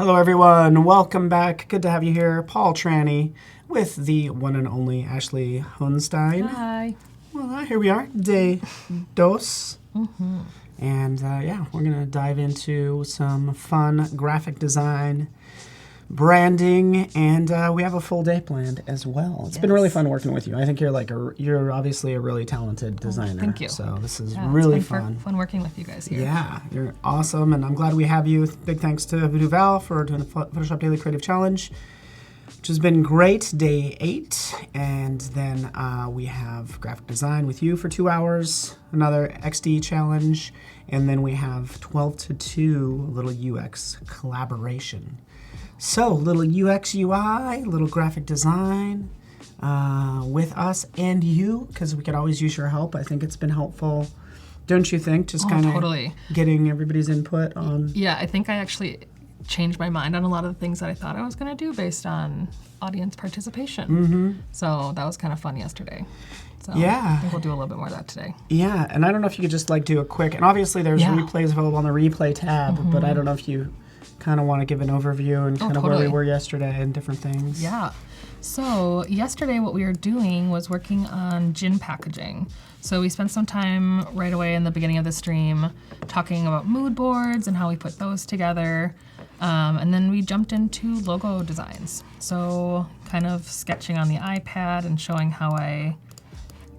Hello everyone, welcome back. Good to have you here. Paul Tranny with the one and only Ashley Hohnstein. Hi. Well, here we are, day dos. And yeah, we're gonna dive into some fun graphic design, branding, and we have a full day planned as well. It's been really fun working with you. I think you're obviously a really talented designer. Thank you. So this is really it's fun. Fun working with you guys here. Yeah, you're awesome, and I'm glad we have you. Big thanks to Voodoo Val for doing the Photoshop Daily Creative Challenge, which has been great. Day 8, and then we have graphic design with you for 2 hours, another XD challenge, and then we have 12 to 2 little UX collaboration. So, little UX UI, little graphic design with us and you, because we could always use your help. I think it's been helpful, don't you think? Just kind of totally. Getting everybody's input on... Yeah, I think I actually changed my mind on a lot of the things that I thought I was going to do based on audience participation. So that was kind of fun yesterday. So Yeah. I think we'll do a little bit more of that today. Yeah, and I don't know if you could just like do a quick... And obviously there's replays available on the replay tab, but I don't know if you kind of want to give an overview and kind of where we were yesterday and different things. Yeah. So yesterday what we were doing was working on gin packaging. So we spent some time right away in the beginning of the stream talking about mood boards and how we put those together. And then we jumped into logo designs. So kind of sketching on the iPad and showing how I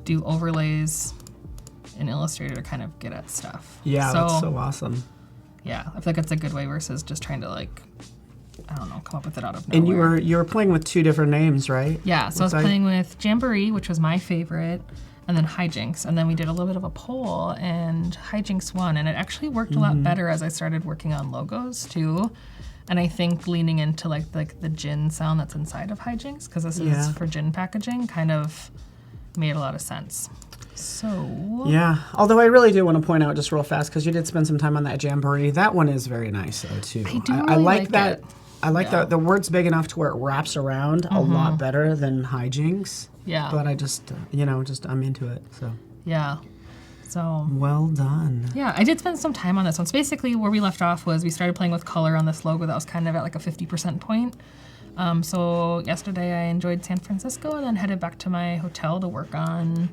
do overlays in Illustrator to kind of get at stuff. Yeah, that's so awesome. Yeah, I feel like it's a good way versus just trying to like, I don't know, come up with it out of nowhere. And you were playing with 2 different names, right? Yeah, so I was playing with Jamboree, which was my favorite, and then Hijinks. And then we did a little bit of a poll, and Hijinks won. And it actually worked a lot better as I started working on logos too. And I think leaning into like the gin sound that's inside of Hijinks, because this is for gin packaging, kind of made a lot of sense. So yeah, although I really do want to point out just real fast, because you did spend some time on that Jamboree. That one is very nice though too. I like that. It. I like that the word's big enough to where it wraps around a lot better than Hijinks. Yeah. But I just I'm into it. So yeah. So well done. Yeah, I did spend some time on this one. So basically where we left off was we started playing with color on this logo that was kind of at like a 50% point. So yesterday I enjoyed San Francisco and then headed back to my hotel to work on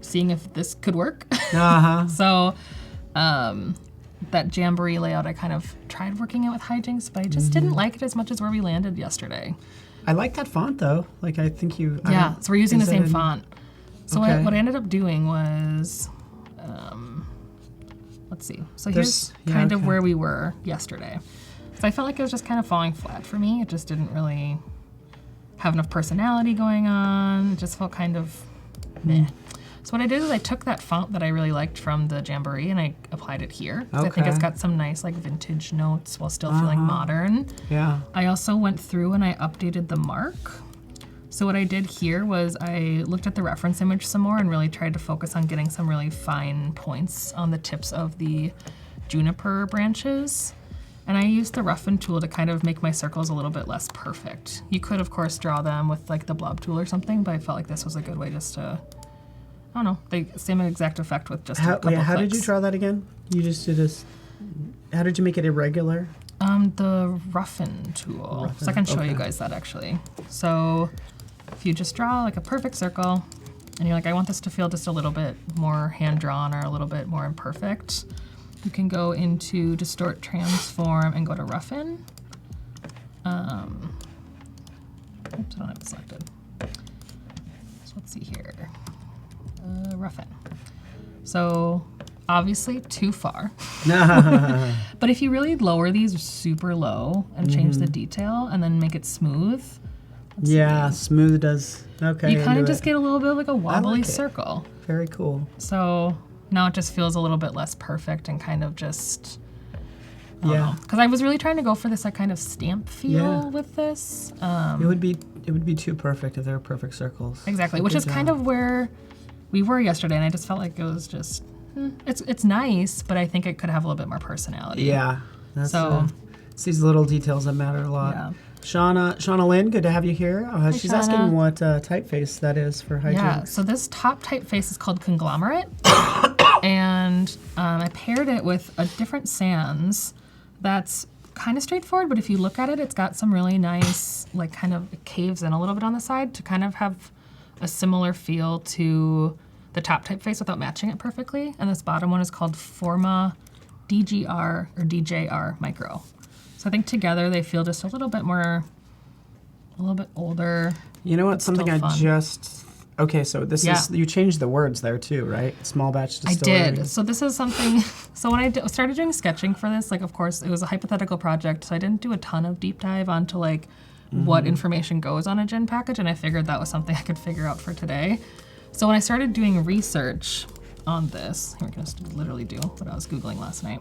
seeing if this could work. So that Jamboree layout I kind of tried working it with Hijinks, but I just didn't like it as much as where we landed yesterday. I like that font though. Like I think you... Yeah, so we're using the same font. So what I ended up doing was, let's see. So here's kind of where we were yesterday. So I felt like it was just kind of falling flat for me. It just didn't really have enough personality going on. It just felt kind of meh. So what I did is I took that font that I really liked from the Jamboree and I applied it here. I think it's got some nice like vintage notes while still feeling modern. Yeah. I also went through and I updated the mark. So what I did here was I looked at the reference image some more and really tried to focus on getting some really fine points on the tips of the juniper branches. And I used the roughen tool to kind of make my circles a little bit less perfect. You could of course draw them with like the blob tool or something, but I felt like this was a good way just to, I don't know, the same exact effect with just a couple clicks. How did you draw that again? You just did this. How did you make it irregular? The roughen tool. So I can show you guys that actually. So if you just draw like a perfect circle and you're like, I want this to feel just a little bit more hand-drawn or a little bit more imperfect, you can go into Distort, Transform, and go to Roughen. Oops, I don't have it selected. So let's see here. Roughen. So obviously too far. But if you really lower these super low and change the detail and then make it smooth. Smooth does. Okay. You kind of just get a little bit of like a wobbly circle. Very cool. So now it just feels a little bit less perfect and kind of just, because I was really trying to go for this like kind of stamp feel with this. It would be too perfect if they were perfect circles. Exactly, which is kind of where we were yesterday, and I just felt like it was just, it's nice, but I think it could have a little bit more personality. Yeah. It's these little details that matter a lot. Yeah. Shauna Lynn, good to have you here. She's asking what typeface that is for Hijinks. Yeah, so this top typeface is called Conglomerate. And I paired it with a different sans that's kind of straightforward, but if you look at it, it's got some really nice, like kind of it caves in a little bit on the side to kind of have a similar feel to the top typeface without matching it perfectly. And this bottom one is called Forma DGR or DJR Micro. So I think together they feel just a little bit older. You know what? Something I fun. just... Okay, so this is... You changed the words there too, right? Small batch distillery. I did. So this is something... So when I started doing sketching for this, like, of course, it was a hypothetical project, so I didn't do a ton of deep dive onto, like, what information goes on a gin package, and I figured that was something I could figure out for today. So when I started doing research on this, here we can just literally do what I was Googling last night.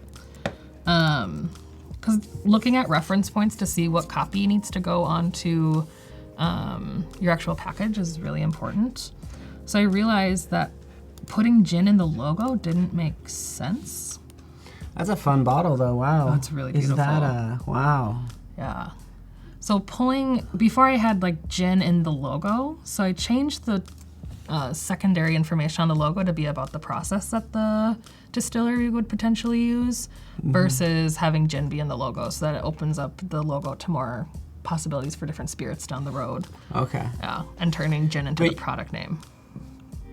Because looking at reference points to see what copy needs to go onto your actual package is really important. So I realized that putting gin in the logo didn't make sense. That's a fun bottle though, wow. Oh, it's really beautiful. Is that a... Wow. Yeah. So before I had like gin in the logo, so I changed the secondary information on the logo to be about the process that the distillery would potentially use versus having gin be in the logo, so that it opens up the logo to more possibilities for different spirits down the road. Okay. Yeah, and turning gin into the product name.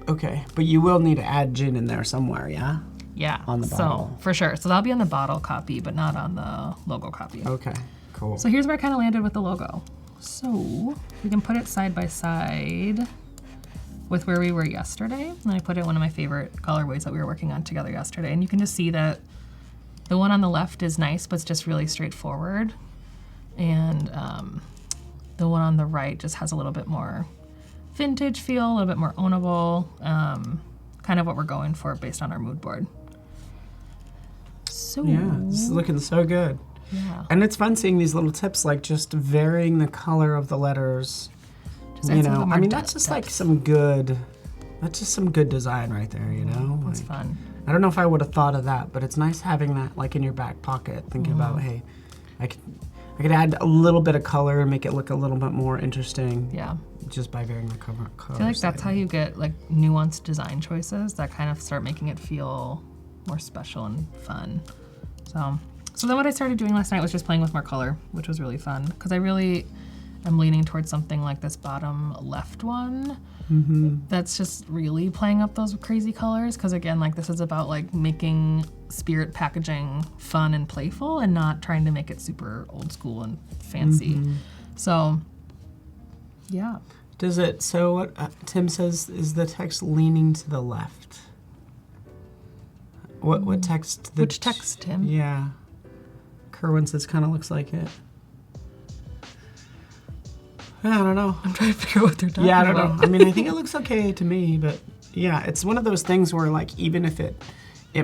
Okay, but you will need to add gin in there somewhere, yeah? Yeah. On the bottle. So, for sure. So that'll be on the bottle copy, but not on the logo copy. Okay, cool. So here's where I kind of landed with the logo. So we can put it side by side with where we were yesterday. And I put it in one of my favorite colorways that we were working on together yesterday. And you can just see that the one on the left is nice, but it's just really straightforward. And the one on the right just has a little bit more vintage feel, a little bit more ownable, kind of what we're going for based on our mood board. So yeah, this is looking so good. Yeah. And it's fun seeing these little tips, like just varying the color of the letters. Just You know, I mean, that's just like some good design right there, you know? That's Like, fun. I don't know if I would have thought of that, but it's nice having that like in your back pocket, thinking about, hey, I could add a little bit of color and make it look a little bit more interesting. Yeah. Just by varying the color. I feel like that's how you get like nuanced design choices that kind of start making it feel more special and fun. So then what I started doing last night was just playing with more color, which was really fun because I really am leaning towards something like this bottom left one. That's just really playing up those crazy colors because again, like this is about like making spirit packaging fun and playful and not trying to make it super old school and fancy. So yeah. Does it, so what Tim says, is the text leaning to the left? What text? Which text, Tim? Yeah. Kerwin says kind of looks like it. Yeah, I don't know. I'm trying to figure out what they're talking about. Yeah, I don't know. I mean, I think it looks okay to me, but yeah, it's one of those things where like even if it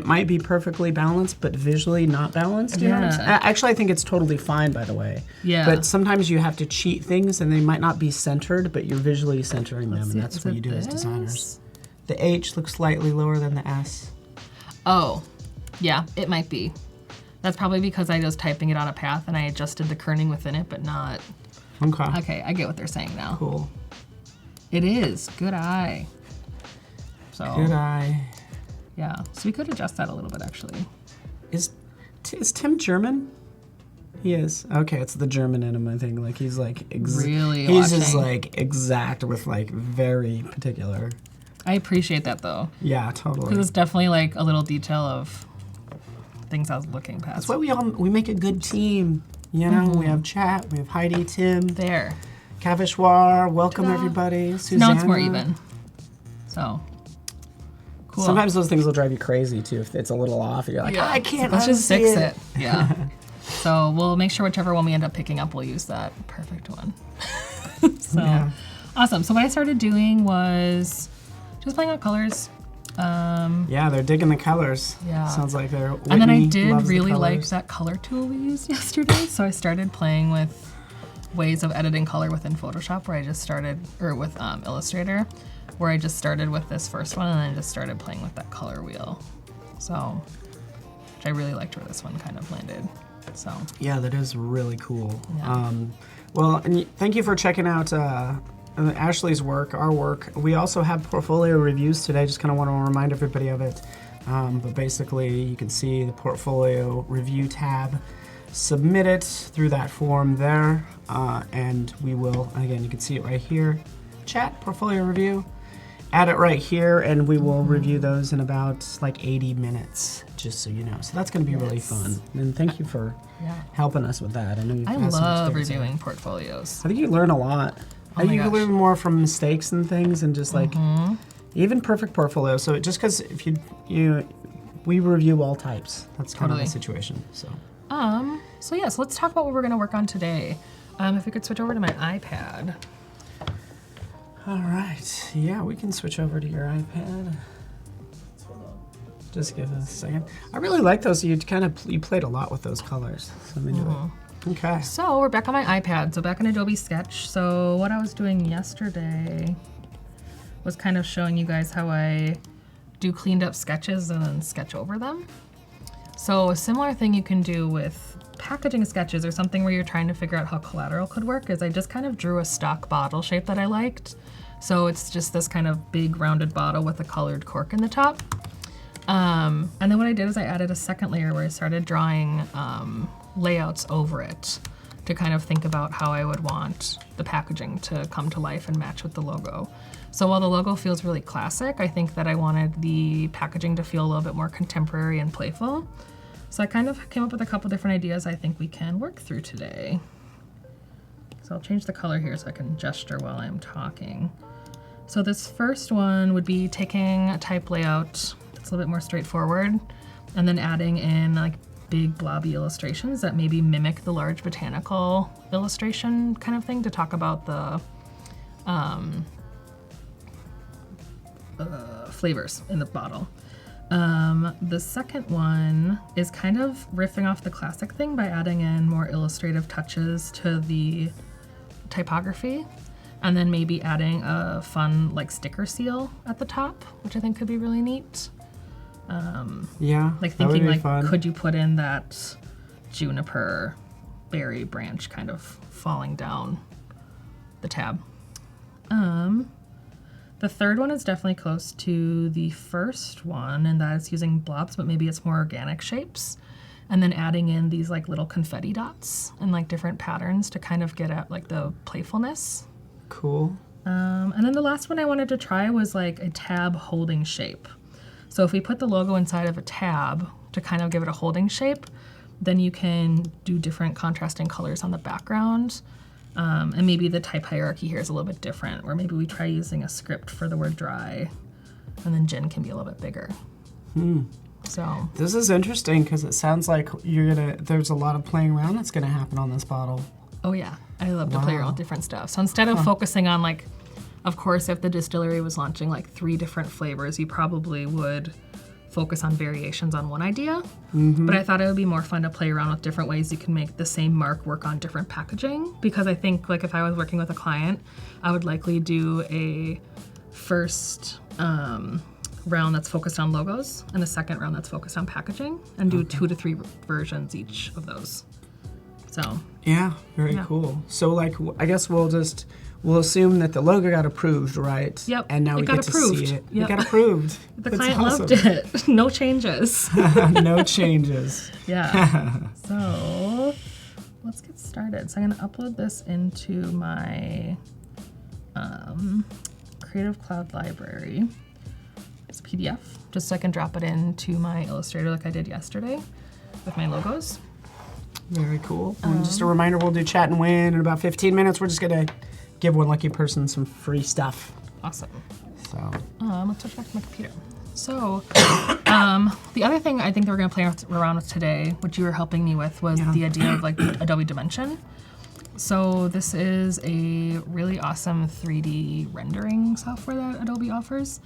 might be perfectly balanced, but visually not balanced. You know what I'm saying? Actually, I think it's totally fine, by the way. Yeah. But sometimes you have to cheat things, and they might not be centered, but you're visually centering them, and that's what you do as designers. The H looks slightly lower than the S. Oh, yeah, it might be. That's probably because I was typing it on a path, and I adjusted the kerning within it, but not... Okay. Okay, I get what they're saying now. Cool. It is. Good eye. So. Good eye. Yeah, so we could adjust that a little bit, actually. Is Tim German? He is. Okay, it's the German in him, I think. Like, he's like... Really He's watching. just like exact with like very particular. I appreciate that, though. Yeah, totally. Because it's definitely like a little detail of things I was looking past. That's why we make a good team. You know, we have chat, we have Heidi, Tim. There. Kavishwar, welcome everybody. Susanna. Now it's more even. So... Cool. Sometimes those things will drive you crazy too if it's a little off. You're like, I can't. Let's just fix unsee it. Yeah. So we'll make sure whichever one we end up picking up, we'll use that perfect one. So awesome. So what I started doing was just playing with colors. Yeah, they're digging the colors. Yeah. Sounds like they're. Whitney And then I did loves the really like colors. that color tool we used yesterday. So I started playing with ways of editing color within Photoshop, where I just started, or with Illustrator, where I just started with this first one and then I just started playing with that color wheel. So, which I really liked where this one kind of landed. So. Yeah, that is really cool. Yeah. Well, and thank you for checking out Ashley's work, our work. We also have portfolio reviews today. Just kind of want to remind everybody of it. But basically, you can see the portfolio review tab. submit it through that form there, and we will, again, you can see it right here, chat, portfolio review, add it right here, and we will review those in about like 80 minutes, just so you know. So that's going to be really fun. And thank you for helping us with that. I know you've I had some love experience reviewing portfolios. I think you learn a lot. Oh my You gosh. learn more from mistakes and things, and just like even perfect portfolios. So just because if we review all types, that's kind of the situation. So So let's talk about what we're going to work on today. If we could switch over to my iPad. all right, yeah, we can switch over to your iPad. Just give us a second. I really like those. You played a lot with those colors. So I'm into it. Okay. So we're back on my iPad, so back in Adobe Sketch. So what I was doing yesterday was kind of showing you guys how I do cleaned up sketches and then sketch over them. So a similar thing you can do with packaging sketches or something where you're trying to figure out how collateral could work is I just kind of drew a stock bottle shape that I liked. So it's just this kind of big rounded bottle with a colored cork in the top. And then what I did is I added a second layer where I started drawing layouts over it to kind of think about how I would want the packaging to come to life and match with the logo. So while the logo feels really classic, I think that I wanted the packaging to feel a little bit more contemporary and playful. So I kind of came up with a couple different ideas I think we can work through today. So I'll change the color here so I can gesture while I'm talking. So this first one would be taking a type layout that's a little bit more straightforward and then adding in like big blobby illustrations that maybe mimic the large botanical illustration kind of thing to talk about the flavors in the bottle. The second one is kind of riffing off the classic thing by adding in more illustrative touches to the typography, and then maybe adding a fun like sticker seal at the top, which I think could be really neat. Yeah, like thinking like, could you put in that juniper berry branch kind of falling down the tab? The third one is definitely close to the first one, and that is using blobs, but maybe it's more organic shapes. And then adding in these like little confetti dots and like different patterns to kind of get at like the playfulness. Cool. And then the last one I wanted to try was like a tab holding shape. So if we put the logo inside of a tab to kind of give it a holding shape, then you can do different contrasting colors on the background. And maybe the type hierarchy here is a little bit different, where maybe we try using a script for the word dry, and then Jen can be a little bit bigger. So this is interesting because it sounds like there's a lot of playing around that's gonna happen on this bottle. Oh yeah, I love to play around with different stuff. So instead of focusing on like, of course, if the distillery was launching like 3 different flavors, you probably would focus on variations on one idea. But I thought it would be more fun to play around with different ways you can make the same mark work on different packaging. Because I think like if I was working with a client, I would likely do a first round that's focused on logos and a second round that's focused on packaging, and do 2 to 3 versions each of those. So yeah, very cool. So like, I guess we'll assume that the logo got approved, right? Yep. And now we get to see it. It got approved. The That's client awesome. loved it. No changes. No changes. Yeah. So let's get started. So I'm gonna upload this into my Creative Cloud library. It's a PDF, just so I can drop it into my Illustrator like I did yesterday with my logos. Very cool. And just a reminder, we'll do chat and win in about 15 minutes. We're just gonna give one lucky person some free stuff. Awesome. So let's switch back to my computer. So the other thing I think that we're gonna play around with today, which you were helping me with, was the idea of like Adobe Dimension. So this is a really awesome 3D rendering software that Adobe offers.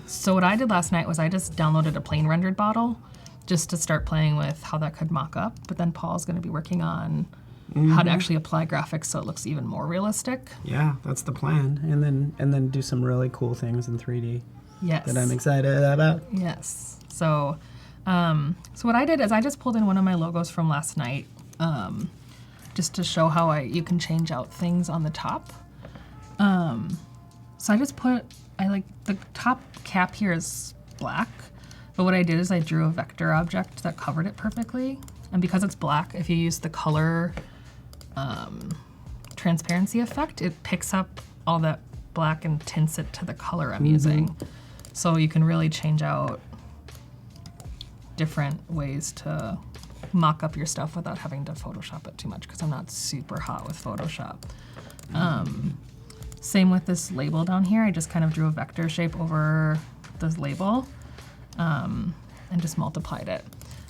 So what I did last night was I just downloaded a plain rendered bottle just to start playing with how that could mock up. But then Paul's gonna be working on how to actually apply graphics so it looks even more realistic. yeah, that's the plan. And then do some really cool things in 3D. Yes. That I'm excited about. Yes. So what I did is I just pulled in one of my logos from last night, just to show how you can change out things on the top. So I like the top cap here is black, but what I did is I drew a vector object that covered it perfectly. And because it's black, if you use the color transparency effect, it picks up all that black and tints it to the color I'm using. So you can really change out different ways to mock up your stuff without having to Photoshop it too much, because I'm not super hot with Photoshop. Same with this label down here. I just kind of drew a vector shape over this label and just multiplied it.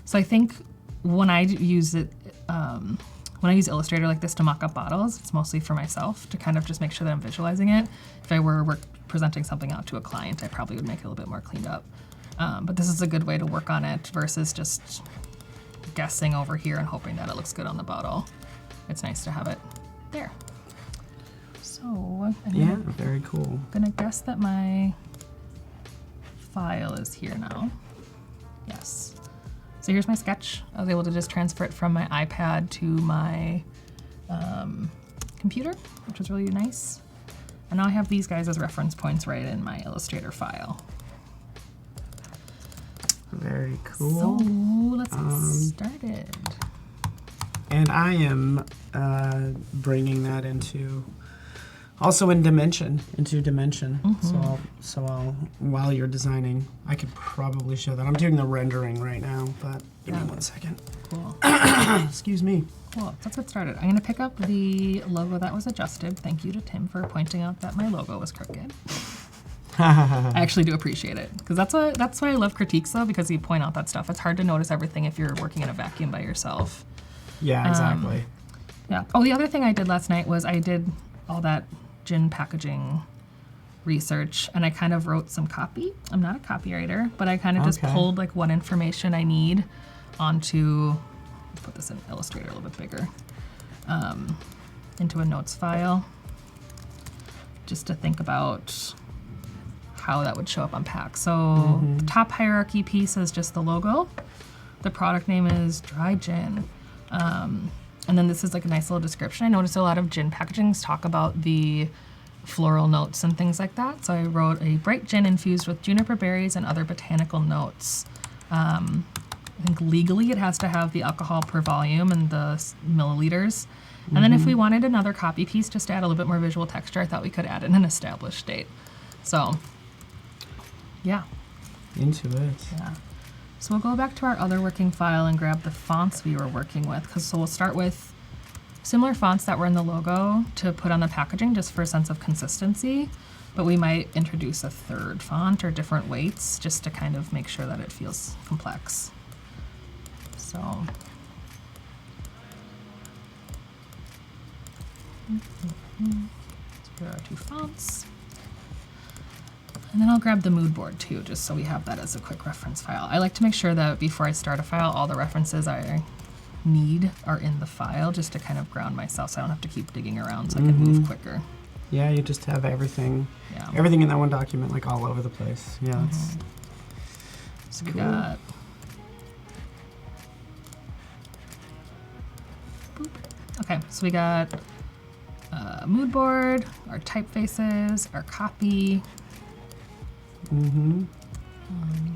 So I think when I use it, when I use Illustrator like this to mock up bottles, it's mostly for myself to kind of just make sure that I'm visualizing it. If I were presenting something out to a client, I probably would make it a little bit more cleaned up. But this is a good way to work on it versus just guessing over here and hoping that it looks good on the bottle. It's nice to have it there. So I'm very cool. Gonna guess that my file is here now. Yes. So here's my sketch. I was able to just transfer it from my iPad to my computer, which was really nice. And now I have these guys as reference points right in my Illustrator file. Very cool. So let's get started. And I am bringing that into, also in Dimension, into Dimension. So I'll, while you're designing, I could probably show that. I'm doing the rendering right now, but give me 1 second. Cool. Excuse me. Cool, let's get started. I'm gonna pick up the logo that was adjusted. Thank you to Tim for pointing out that my logo was crooked. I actually do appreciate it, because that's why I love critiques though, because you point out that stuff. It's hard to notice everything if you're working in a vacuum by yourself. Yeah, exactly. Yeah. Oh, the other thing I did last night was I did all that gin packaging research, and I kind of wrote some copy. I'm not a copywriter, but I kind of just pulled like what information I need onto, let's put this in Illustrator a little bit bigger, into a notes file, just to think about how that would show up on pack. So the top hierarchy piece is just the logo. The product name is Dry Gin. And then this is like a nice little description. I noticed a lot of gin packagings talk about the floral notes and things like that. So I wrote a bright gin infused with juniper berries and other botanical notes. I think legally it has to have the alcohol per volume and the milliliters. And then if we wanted another copy piece just to add a little bit more visual texture, I thought we could add in an established date. So, yeah. Into it. Yeah. So we'll go back to our other working file and grab the fonts we were working with. So we'll start with similar fonts that were in the logo to put on the packaging just for a sense of consistency. But we might introduce a third font or different weights just to kind of make sure that it feels complex. So here are our two fonts. And then I'll grab the mood board too, just so we have that as a quick reference file. I like to make sure that before I start a file, all the references I need are in the file, just to kind of ground myself so I don't have to keep digging around, so I can move quicker. Yeah, you just have everything, Yeah. everything in that one document, like all over the place. Yeah. So we got, okay, so we got mood board, our typefaces, our copy.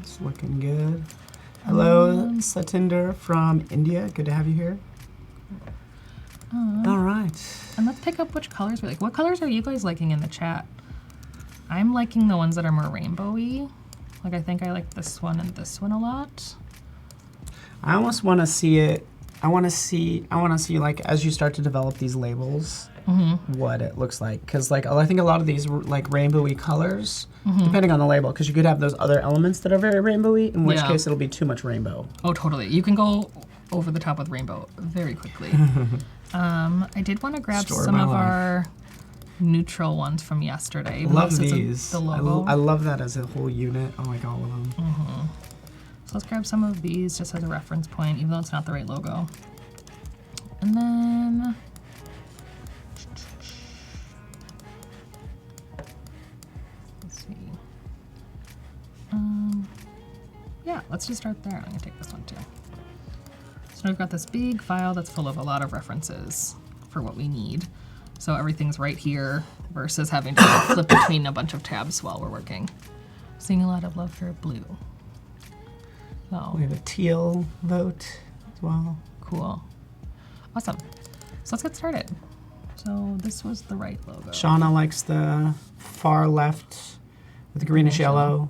It's looking good. Hello, Satinder from India. Good to have you here. All right. And let's pick up which colors we like. What colors are you guys liking in the chat? I'm liking the ones that are more rainbowy. Like I think I like this one and this one a lot. I almost want to see it. I want to see like as you start to develop these labels, what it looks like. Because like I think a lot of these like rainbowy colors, depending on the label, because you could have those other elements that are very rainbowy, in which case it'll be too much rainbow. Oh, totally. You can go over the top with rainbow very quickly. I did want to grab some of our neutral ones from yesterday. Love these. The logo. I love that as a whole unit. I like all of them. So let's grab some of these just as a reference point, even though it's not the right logo. And then let's see. Yeah, let's just start there. I'm gonna take this one too. So we've got this big file that's full of a lot of references for what we need. So everything's right here versus having to flip between a bunch of tabs while we're working. Seeing a lot of love for blue. So We have a teal vote as well. Cool. Awesome. So let's get started. So this was the right logo. Shauna likes the far left with the greenish yellow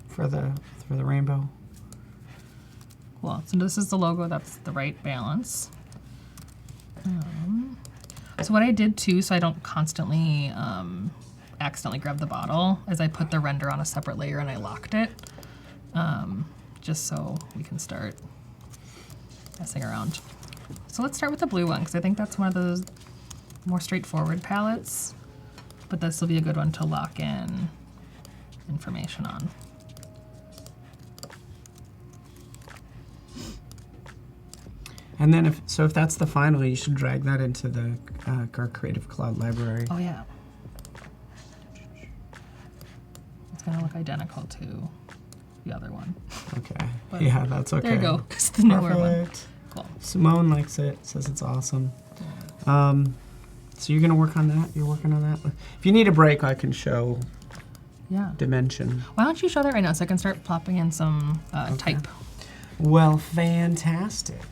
for the rainbow. Cool. So this is the logo. That's the right balance. So what I did too, so I don't constantly accidentally grab the bottle, is I put the render on a separate layer and I locked it, just so we can start messing around. So let's start with the blue one, because I think that's one of those more straightforward palettes, but this will be a good one to lock in information on. And then if that's the final, you should drag that into the our Creative Cloud library. Oh yeah. It's gonna look identical to the other one. Okay. But yeah, that's okay. There you go. It's the newer one. Cool. Simone likes it. Says it's awesome. So you're gonna work on that. You're working on that. If you need a break, I can show. Yeah. Dimension. Why don't you show that right now so I can start plopping in some type. Well, fantastic.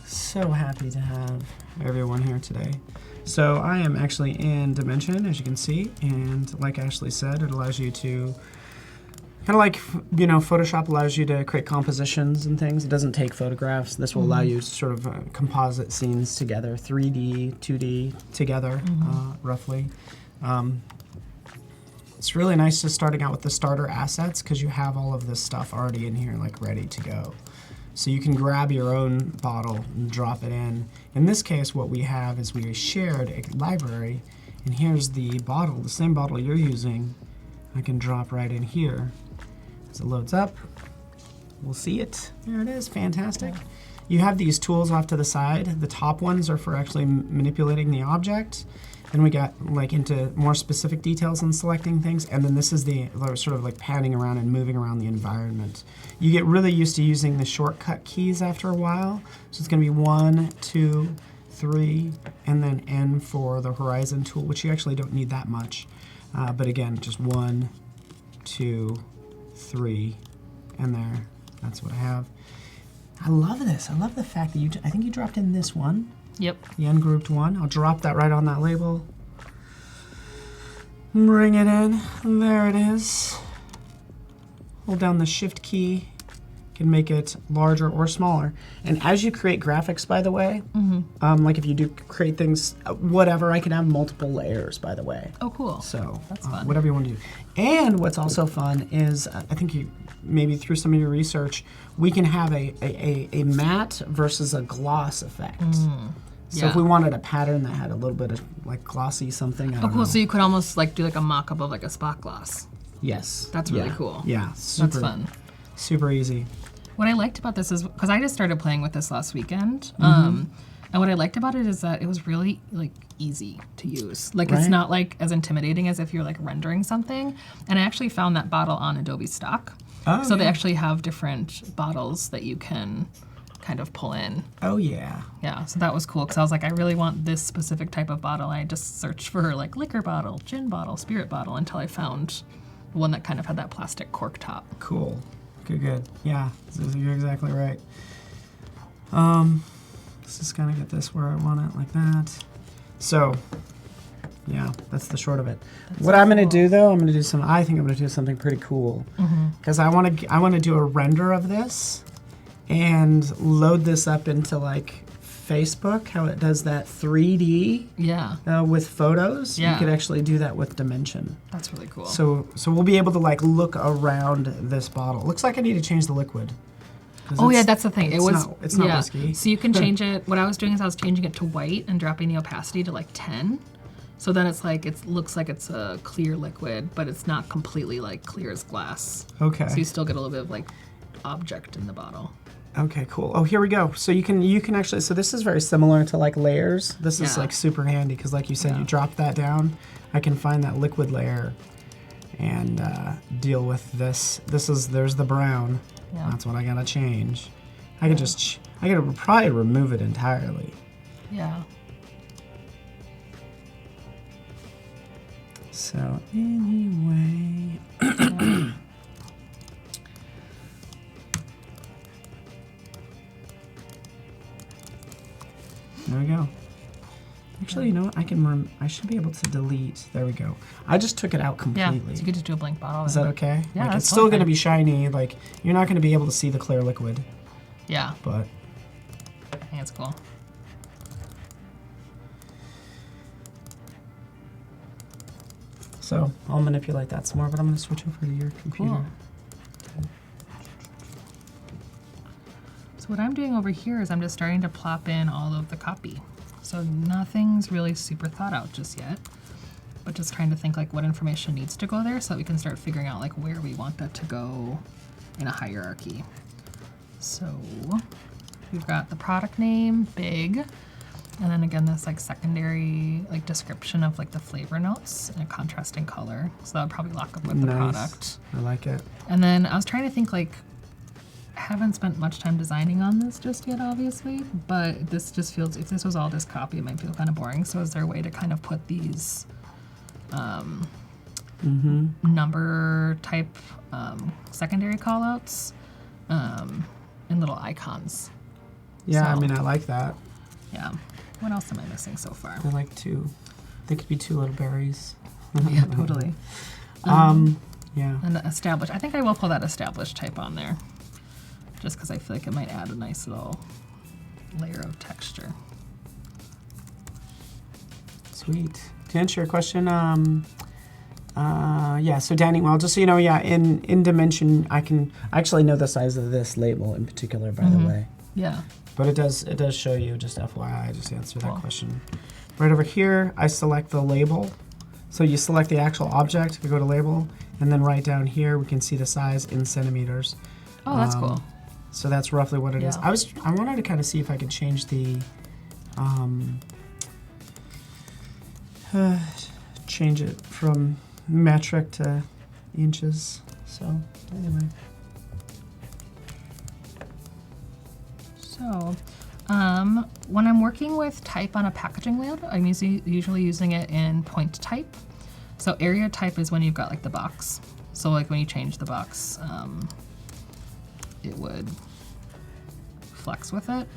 So happy to have everyone here today. So I am actually in Dimension, as you can see, and like Ashley said, it allows you to kind of like, Photoshop allows you to create compositions and things. It doesn't take photographs. This will allow you to sort of composite scenes together, 3D, 2D together, roughly. It's really nice just starting out with the starter assets because you have all of this stuff already in here, like ready to go. So you can grab your own bottle and drop it in. In this case, what we have is we shared a library, and here's the bottle, the same bottle you're using. I can drop right in here. As it loads up, we'll see it. There it is, fantastic. You have these tools off to the side. The top ones are for actually manipulating the object. Then we got like into more specific details on selecting things, and then this is the sort of like panning around and moving around the environment. You get really used to using the shortcut keys after a while, so it's going to be 1, 2, 3, and then N for the horizon tool, which you actually don't need that much. But again, just 1, 2, 3, and there. That's what I have. I love this. I love the fact that I think you dropped in this one. Yep. The ungrouped one. I'll drop that right on that label. Bring it in. There it is. Hold down the Shift key. Can make it larger or smaller. And as you create graphics, by the way, like if you do create things, whatever, I can have multiple layers, by the way. Oh, cool. So that's fun. Whatever you want to do. And what's also fun is, I think you maybe through some of your research, we can have a matte versus a gloss effect. So if we wanted a pattern that had a little bit of like glossy something, I don't know. So you could almost like do like a mock-up of like a spot gloss. Yes. That's really cool. Yeah, That's fun. Super easy. What I liked about this is, because I just started playing with this last weekend, and what I liked about it is that it was really like easy to use. Like it's not like as intimidating as if you're like rendering something. And I actually found that bottle on Adobe stock. So they actually have different bottles that you can kind of pull in. Oh yeah. Yeah, so that was cool because I was like, I really want this specific type of bottle. And I just searched for like liquor bottle, gin bottle, spirit bottle until I found one that kind of had that plastic cork top. Cool. Good. Yeah, you're exactly right. Let's just kind of get this where I want it, like that. So, yeah, that's the short of it. What I'm going to do, though, I think I'm going to do something pretty cool. Because I want to do a render of this and load this up into, like, Facebook, how it does that 3D with photos. You could actually do that with Dimension. That's really cool. So we'll be able to like look around this bottle. Looks like I need to change the liquid. Oh yeah, that's the thing. It's not whiskey. So you can change it. What I was doing is I was changing it to white and dropping the opacity to like 10. So then it's like it looks like it's a clear liquid, but it's not completely like clear as glass. Okay. So you still get a little bit of like object in the bottle. Okay, cool. Oh, here we go. So you can actually, so this is very similar to like layers. This is like super handy because like you said, you drop that down. I can find that liquid layer and deal with this. There's the brown. Yeah. That's what I gotta change. I could probably remove it entirely. Yeah. So anyway. There we go. Actually, you know what? I should be able to delete. There we go. I just took it out completely. Yeah, so you could just do a blank bottle. Is that okay? Yeah, like, that's it's still going to fine. be shiny. Like, you're not going to be able to see the clear liquid. Yeah. But I think it's cool. so I'll manipulate that some more, but I'm going to switch over to your computer. Cool. So what I'm doing over here is I'm just starting to plop in all of the copy. So nothing's really super thought out just yet, but just trying to think like what information needs to go there so that we can start figuring out like where we want that to go in a hierarchy. So we've got the product name, big, and then again this like secondary like description of like the flavor notes in a contrasting color. So that would probably lock up with the product. I like it. And then I was trying to think like, I haven't spent much time designing on this just yet, obviously, but this just feels, if this was all just copy, it might feel kind of boring. So is there a way to kind of put these number type secondary callouts in little icons? Yeah, I So- mean, I like that. Yeah. What else am I missing so far? I like they could be two little berries. Yeah, totally. Yeah. And established. I think I will pull that established type on there, just because I feel like it might add a nice little layer of texture. Sweet. To answer your question, yeah, so Danny, well, just so you know, yeah, in Dimension, I actually know the size of this label in particular, by the way. Yeah. But it does show you, just FYI, just answer Cool. that question. Right over here, I select the label. So you select the actual object, we go to label, and then right down here, we can see the size in centimeters. Oh, that's cool. So that's roughly what it is. Yeah. I wanted to kind of see if I could change the, change it from metric to inches. So anyway. So, when I'm working with type on a packaging layout, I'm usually using it in point type. So area type is when you've got like the box. So like when you change the box, it would flex with it.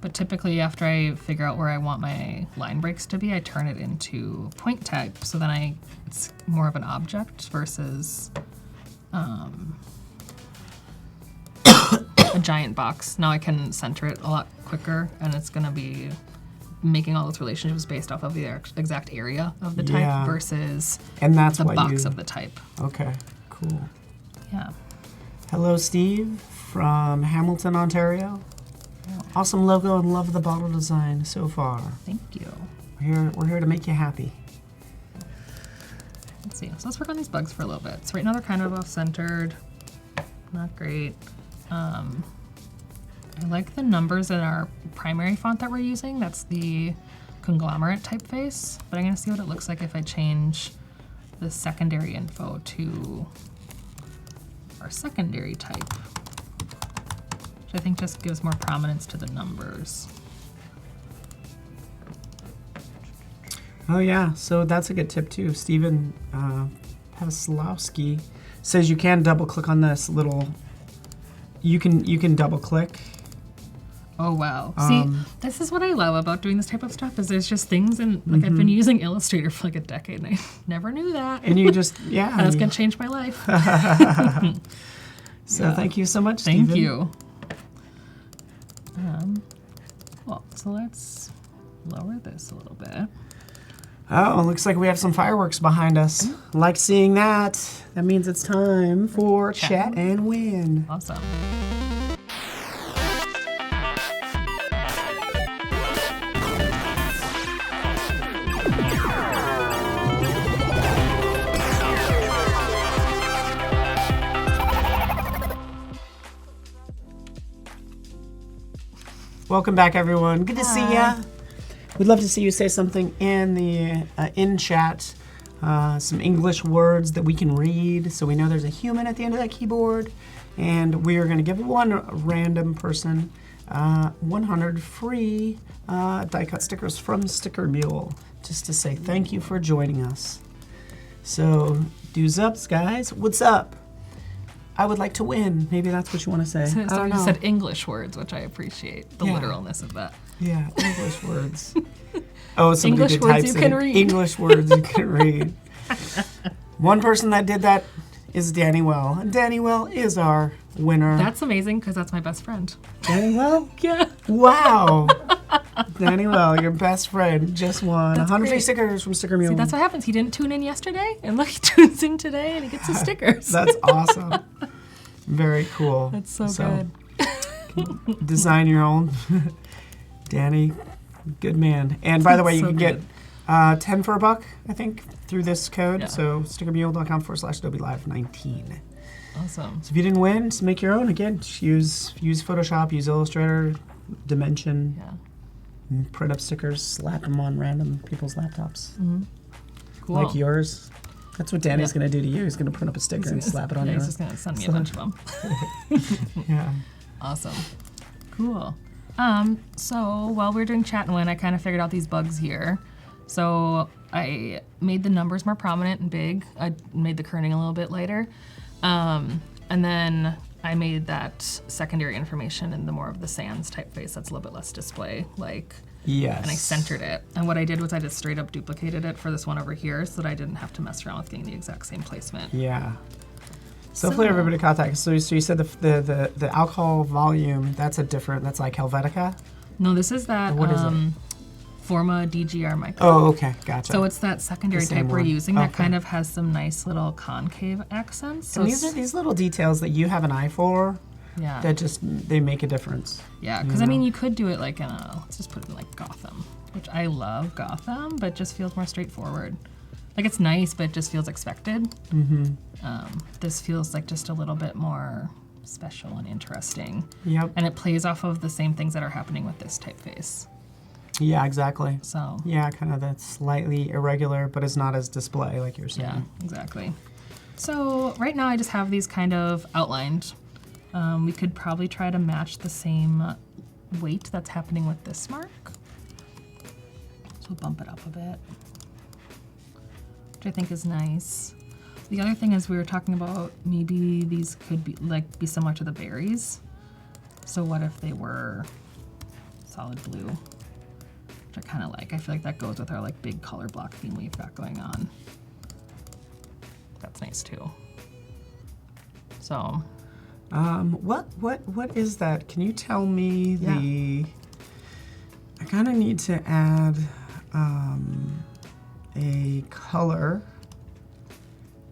But typically after I figure out where I want my line breaks to be, I turn it into point type. So then it's more of an object versus a giant box. Now I can center it a lot quicker, and it's going to be making all those relationships based off of the exact area of the type Yeah. versus And that's the why box you, of the type. Okay, cool. Yeah. Hello, Steve from Hamilton, Ontario. Awesome logo and love the bottle design so far. Thank you. We're here to make you happy. Let's see. So let's work on these bugs for a little bit. So right now they're kind of off-centered. Not great. I like the numbers in our primary font that we're using. That's the conglomerate typeface. But I'm going to see what it looks like if I change the secondary info to our secondary type, which I think just gives more prominence to the numbers. Oh yeah, so that's a good tip too. Steven Paslowski says you can double click on this little. You can double click. Oh wow. See, this is what I love about doing this type of stuff is there's just things and like I've been using Illustrator for like a decade and I never knew that. And you just And it's gonna change my life. So thank you so much, Steven. Thank you. Cool. So let's lower this a little bit. Oh, looks like we have some fireworks behind us. Like seeing that. That means it's time for Chat and Win. Awesome. Welcome back, everyone. Good to see ya. We'd love to see you say something in the in chat, some English words that we can read, so we know there's a human at the end of that keyboard. And we are going to give one random person 100 free die-cut stickers from Sticker Mule, just to say thank you for joining us. So, dudes ups, guys. What's up? I would like to win. Maybe that's what you want to say. So I don't you know. said English words, which I appreciate the Yeah. literalness of that. Yeah, English words. Oh, somebody English did words type you in can read. English words you can read. One person that did that is Danny Well. And Danny Well is our winner. That's amazing because that's my best friend. Danny Well? Yeah. Wow. Danny Well, your best friend, just won That's 100 free great. stickers from Sticker Mule. See, that's what happens. He didn't tune in yesterday, and look, he tunes in today, and he gets his stickers. That's awesome. Very cool. That's so good. Design your own. Danny, good man. And by the way, you So can good. get 10 for a buck, I think, through this code. Yeah. So stickermule.com/Adobe Live 19. Awesome. So if you didn't win, just make your own. Again, just use Photoshop, use Illustrator, Dimension, Yeah. and print up stickers, slap them on random people's laptops. Cool. Like yours. That's what Danny's Yeah. going to do to you. He's going to print up a sticker and slap it on yeah, yours. he's just going to send me a bunch of them. Yeah. Awesome. Cool. So while we were doing chat and win, I kind of figured out these bugs here. So I made the numbers more prominent and big. I made the kerning a little bit lighter. And then I made that secondary information in the more of the sans typeface that's a little bit less display like. Yes. And I centered it. And what I did was I just straight up duplicated it for this one over here so that I didn't have to mess around with getting the exact same placement. Yeah. So hopefully everybody caught that. So you said the alcohol volume, that's like Helvetica? No, this is that What is it? Forma DGR micro. Oh, okay. Gotcha. So it's that secondary The same type we're one. using that Okay. kind of has some nice little concave accents. So and these are these little details that you have an eye for yeah, that just, they make a difference. yeah. Because I mean, you could do it like in a, let's just put it in like Gotham, which I love Gotham, but just feels more straightforward. Like it's nice, but it just feels expected. Mm-hmm. This feels like just a little bit more special and interesting. Yep. And it plays off of the same things that are happening with this typeface. Yeah, exactly. So Yeah, kind of that slightly irregular, but it's not as display like you're saying. yeah, exactly. So right now I just have these kind of outlined. We could probably try to match the same weight that's happening with this mark. So bump it up a bit, which I think is nice. The other thing is we were talking about maybe these could be similar to the berries. So what if they were solid blue, which I kind of like. I feel like that goes with our like big color block theme we've got going on. That's nice too. So What is that? Can you tell me Yeah. I kind of need to add a color.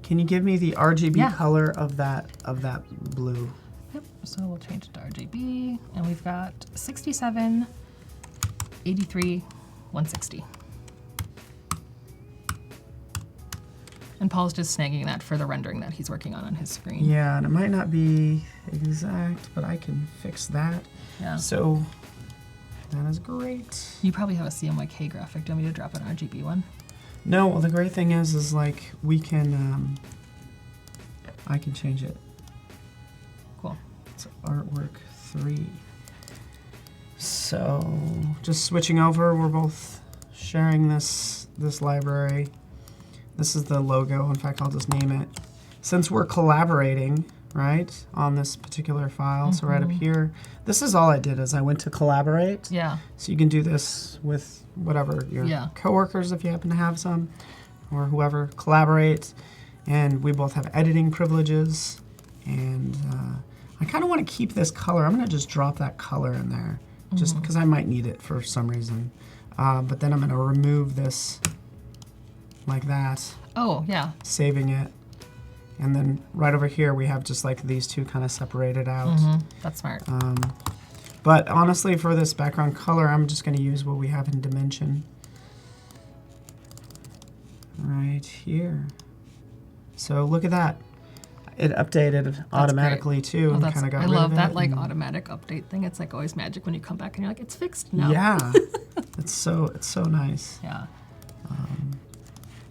Can you give me the RGB Yeah. color of that blue? yep, so we'll change it to RGB, and we've got 67, 83, 160. And Paul's just snagging that for the rendering that he's working on his screen. Yeah, and it might not be exact, but I can fix that. Yeah. So that is great. You probably have a CMYK graphic. Do you want me to drop an RGB one? No, well, the great thing is like we can, I can change it. Cool. It's artwork 3. So just switching over, we're both sharing this library. This is the logo. In fact, I'll just name it. Since we're collaborating, right, on this particular file, so right up here, this is all I did is I went to collaborate. Yeah. So you can do this with whatever, your Yeah. coworkers if you happen to have some, or whoever, collaborate. And we both have editing privileges. And I kind of want to keep this color. I'm going to just drop that color in there, just because I might need it for some reason. But then I'm going to remove this like that, Oh, yeah. saving it. And then right over here, we have just like these two kind of separated out. That's smart. But honestly, for this background color, I'm just going to use what we have in Dimension. Right here. So look at that. It updated automatically too, and kind of got I rid love of that it. like and- automatic update thing. It's like always magic when you come back and you're like, it's fixed now. Yeah, it's so nice. Yeah.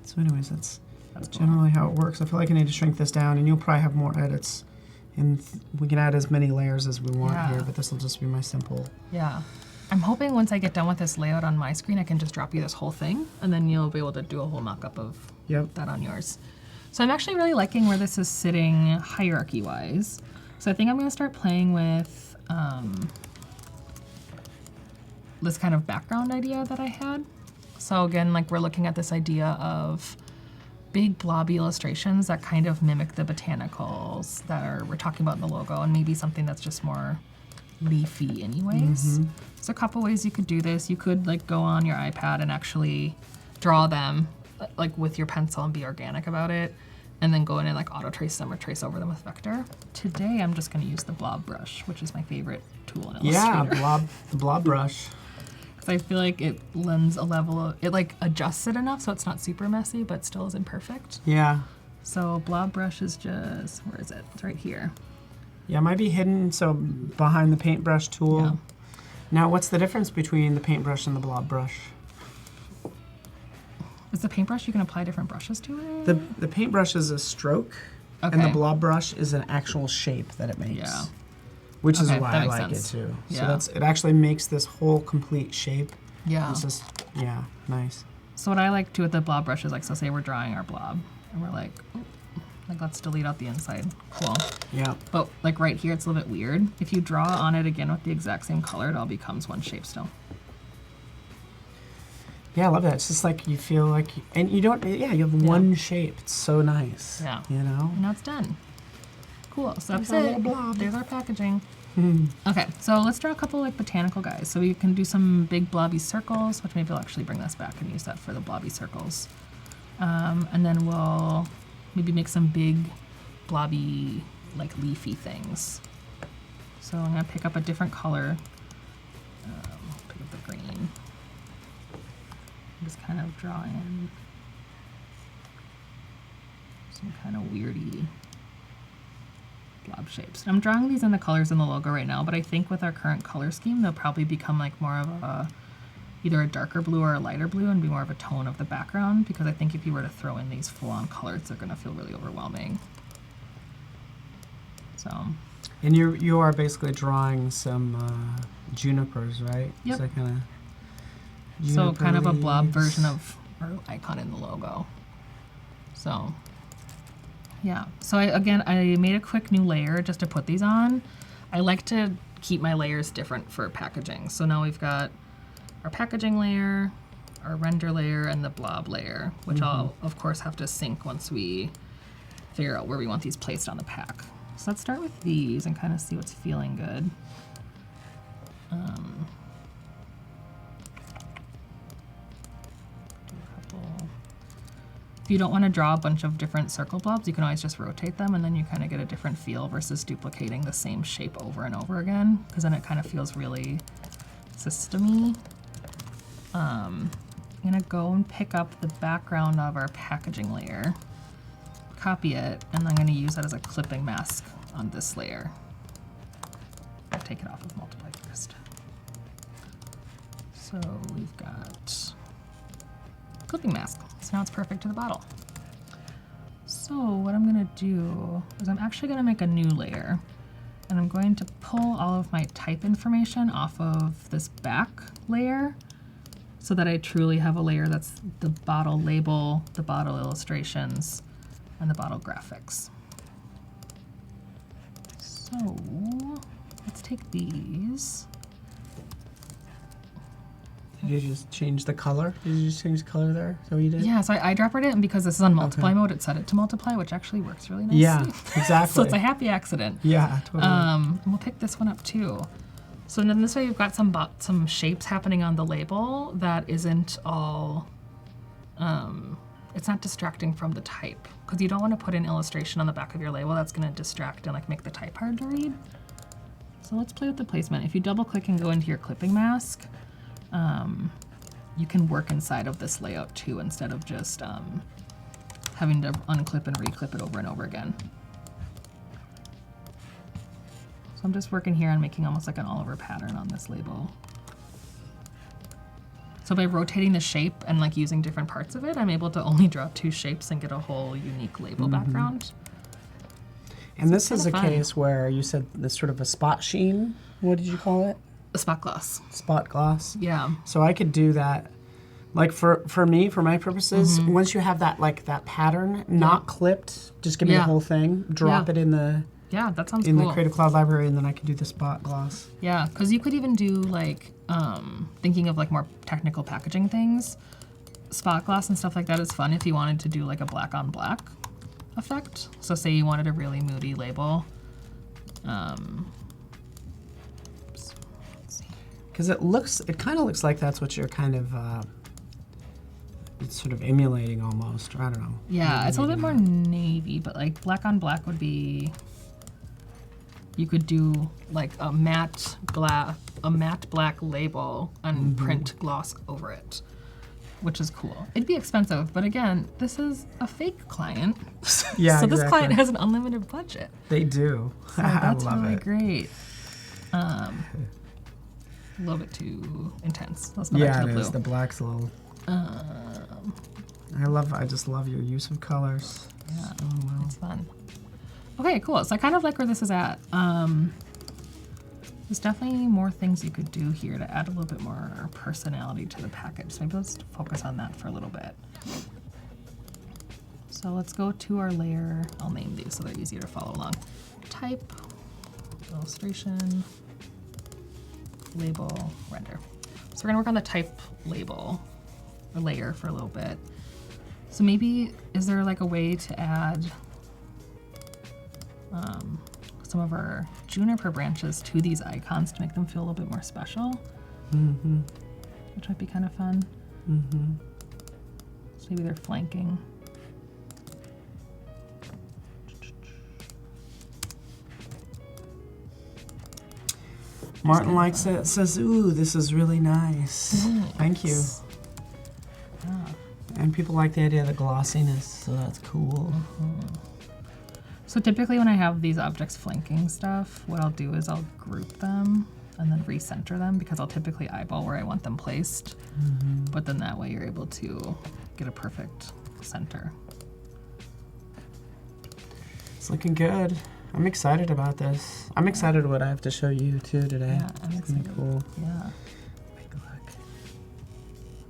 So anyways, that's That's cool. generally how it works. I feel like I need to shrink this down, and you'll probably have more edits. And we can add as many layers as we want Yeah. here, but this will just be my simple. Yeah. I'm hoping once I get done with this layout on my screen, I can just drop you this whole thing, and then you'll be able to do a whole mock-up of Yep. that on yours. So I'm actually really liking where this is sitting hierarchy-wise. So I think I'm going to start playing with this kind of background idea that I had. So again, like we're looking at this idea of big blobby illustrations that kind of mimic the botanicals that we're talking about in the logo, and maybe something that's just more leafy anyways. So a couple ways you could do this. You could like go on your iPad and actually draw them like with your pencil and be organic about it, and then go in and like auto trace them or trace over them with vector. Today I'm just gonna use the blob brush, which is my favorite tool in Illustrator. Yeah, the blob brush. Because I feel like it lends a level of, it like adjusts it enough so it's not super messy, but still isn't perfect. Yeah. So blob brush is just, where is it? It's right here. Yeah, it might be hidden, so behind the paintbrush tool. Yeah. Now, what's the difference between the paintbrush and the blob brush? Is the paintbrush, you can apply different brushes to it? The paintbrush is a stroke, Okay. and the blob brush is an actual shape that it makes. Yeah. Which is Okay, why that I makes like sense. it too. Yeah. So it actually makes this whole complete shape. Yeah. It's just, yeah, nice. So what I like to with the blob brush is like, so say we're drawing our blob, and we're like, let's delete out the inside. Cool. Yeah. But like right here, it's a little bit weird. If you draw on it again with the exact same color, it all becomes one shape still. Yeah, I love that. It's just like you feel like, and you don't, yeah, you have one shape. It's so nice. Yeah. You know? And now it's done. Cool, so that's There's our it. little blob. There's our packaging. Okay, so let's draw a couple like botanical guys. So we can do some big blobby circles, which maybe I'll actually bring this back and use that for the blobby circles. And then we'll maybe make some big blobby like leafy things. So I'm gonna pick up a different color. Pick up the green. Just kind of draw in some kind of weirdy blob shapes. I'm drawing these in the colors in the logo right now, but I think with our current color scheme, they'll probably become like more of a, either a darker blue or a lighter blue and be more of a tone of the background, because I think if you were to throw in these full-on colors, they're gonna feel really overwhelming. So. And you are basically drawing some junipers, right? Yep. So Kind of a blob leaves. version of our icon in the logo. So. Yeah, so I made a quick new layer just to put these on. I like to keep my layers different for packaging. So now we've got our packaging layer, our render layer, and the blob layer, which I'll, of course, have to sync once we figure out where we want these placed on the pack. So let's start with these and kind of see what's feeling good. If you don't want to draw a bunch of different circle blobs, you can always just rotate them, and then you kind of get a different feel versus duplicating the same shape over and over again, because then it kind of feels really system-y. I'm gonna go and pick up the background of our packaging layer, copy it, and I'm gonna use that as a clipping mask on this layer. I'll take it off with multiply first. So we've got clipping mask. So now it's perfect to the bottle. So what I'm gonna do is I'm actually gonna make a new layer, and I'm going to pull all of my type information off of this back layer so that I truly have a layer that's the bottle label, the bottle illustrations, and the bottle graphics. So let's take these. Did you just change the color? Did you just change the color there? Is that what you did? Yeah, so I eyedroppered it, and because this is on multiply mode, it set it to multiply, which actually works really nicely. Yeah, exactly. So it's a happy accident. Yeah, totally. And we'll pick this one up too. So then this way you've got some shapes happening on the label that isn't all, it's not distracting from the type, because you don't want to put an illustration on the back of your label that's going to distract and like make the type hard to read. So let's play with the placement. If you double click and go into your clipping mask, you can work inside of this layout too, instead of just having to unclip and reclip it over and over again. So I'm just working here on making almost like an all-over pattern on this label. So by rotating the shape and like using different parts of it, I'm able to only draw two shapes and get a whole unique label background. And this is a fun. case where you said this sort of a spot sheen. What did you call it? A spot gloss. Spot gloss. Yeah. So I could do that Like for me, for my purposes, once you have that that pattern, not clipped, just give me the whole thing, drop it in the that sounds in cool. the Creative Cloud library, and then I can do the spot gloss. Yeah, because you could even do like thinking of like more technical packaging things. Spot gloss and stuff like that is fun if you wanted to do like a black on black effect. So say you wanted a really moody label. Because it kind of looks like that's what you're kind of it's sort of emulating almost, or I don't know. Yeah, it's a little bit more navy, but like black on black would be, you could do like a matte black label and print gloss over it, which is cool. It'd be expensive, but again, this is a fake client. Yeah, so this client has an unlimited budget. They do. So that's I love really it. great. A little bit too intense. Let's go back Yeah, to the it blue. is. The black's a little. I just love your use of colors. Yeah, so well. it's fun. Okay, cool. So I kind of like where this is at. There's definitely more things you could do here to add a little bit more personality to the package. So maybe let's focus on that for a little bit. So let's go to our layer. I'll name these so they're easier to follow along. Type, illustration, label, render. So we're gonna work on the type label or layer for a little bit. So maybe, is there like a way to add some of our juniper branches to these icons to make them feel a little bit more special? Which might be kind of fun. So maybe they're flanking. Martin likes it. Says, "Ooh, this is really nice. Thank you." Yeah. And people like the idea of the glossiness, so that's cool. So typically when I have these objects flanking stuff, what I'll do is I'll group them and then recenter them, because I'll typically eyeball where I want them placed. But then that way you're able to get a perfect center. It's looking good. I'm excited about this. I'm excited what I have to show you too today. Yeah, I'm It's gonna excited. be cool. Yeah, Take a look.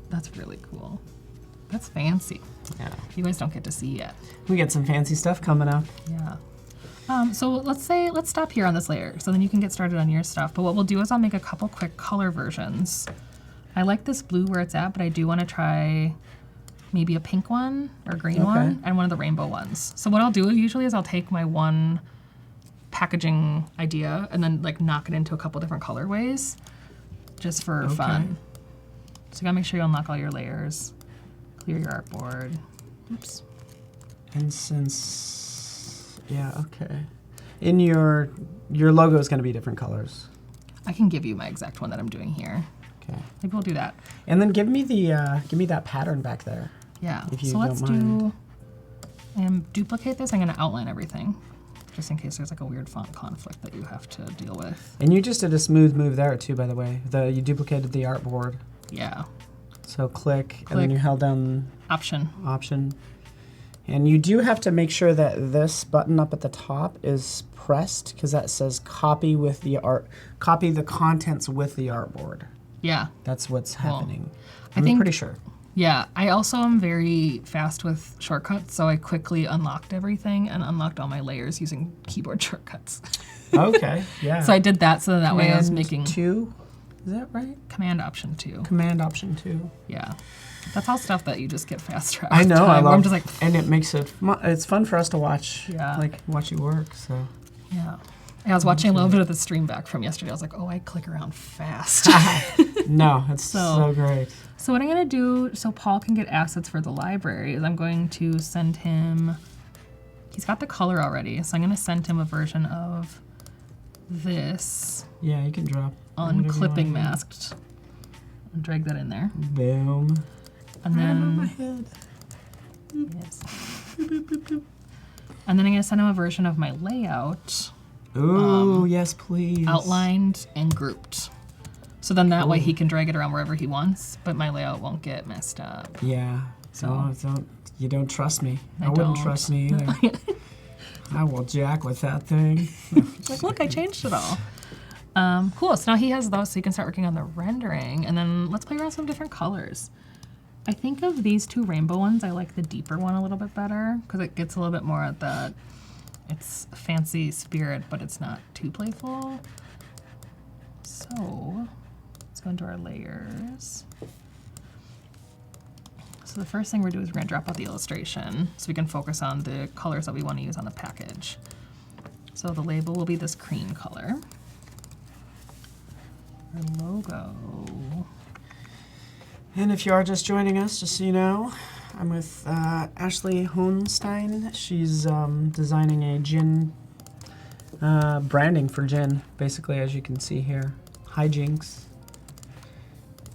that's really cool. That's fancy. Yeah. You guys don't get to see yet. We get some fancy stuff coming up. Yeah. So let's stop here on this layer, so then you can get started on your stuff. But what we'll do is I'll make a couple quick color versions. I like this blue where it's at, but I do want to try maybe a pink one or green one and one of the rainbow ones. So what I'll do usually is I'll take my one packaging idea and then like knock it into a couple different colorways just for fun. So you gotta make sure you unlock all your layers, clear your artboard. Oops. And since, yeah, okay. In your logo is going to be different colors. I can give you my exact one that I'm doing here. Okay. Maybe we'll do that. And then give me that pattern back there. Yeah. If you So let's don't duplicate this. I'm gonna outline everything, just in case there's like a weird font conflict that you have to deal with. And you just did a smooth move there too, by the way. You duplicated the artboard. Yeah. So click, and then you held down Option. And you do have to make sure that this button up at the top is pressed, because that says copy the contents with the artboard. Yeah. That's what's happening. I think- pretty sure. Yeah. I also am very fast with shortcuts, so I quickly unlocked everything and unlocked all my layers using keyboard shortcuts. Okay, yeah. So I did that so that way I was Command making 2, is that right? Command Option 2. Command Option 2. Yeah. That's all stuff that you just get fast track. I know, I love. I'm just like, and it makes it's fun for us to watch. Yeah. Like watch you work. So. yeah. I was watching a little bit of the stream back from yesterday. I was like, oh, I click around fast. No, it's so great. So what I'm gonna do, so Paul can get assets for the library, is I'm going to send him. He's got the color already, so I'm gonna send him a version of this Yeah, you can drop. unclipping masked. And drag that in there. Boom. And Right on my then, head. yes. And then I'm gonna send him a version of my layout, Ooh, yes, please. outlined and grouped. So then that way he can drag it around wherever he wants, but my layout won't get messed up. Yeah. So- You don't trust me. I I wouldn't don't. trust me either. I will jack with that thing. Like, look, I changed it all. Cool, so now he has those, so you can start working on the rendering, and then let's play around with some different colors. I think of these two rainbow ones, I like the deeper one a little bit better because it gets a little bit more at that, it's fancy spirit, but it's not too playful. So let's go into our layers. So the first thing we're doing is we're gonna drop out the illustration so we can focus on the colors that we want to use on the package. So the label will be this cream color. Our logo. And if you are just joining us, just so you know, I'm with Ashley Hohnstein. She's designing a gin, branding for gin, basically, as you can see here. Hijinks.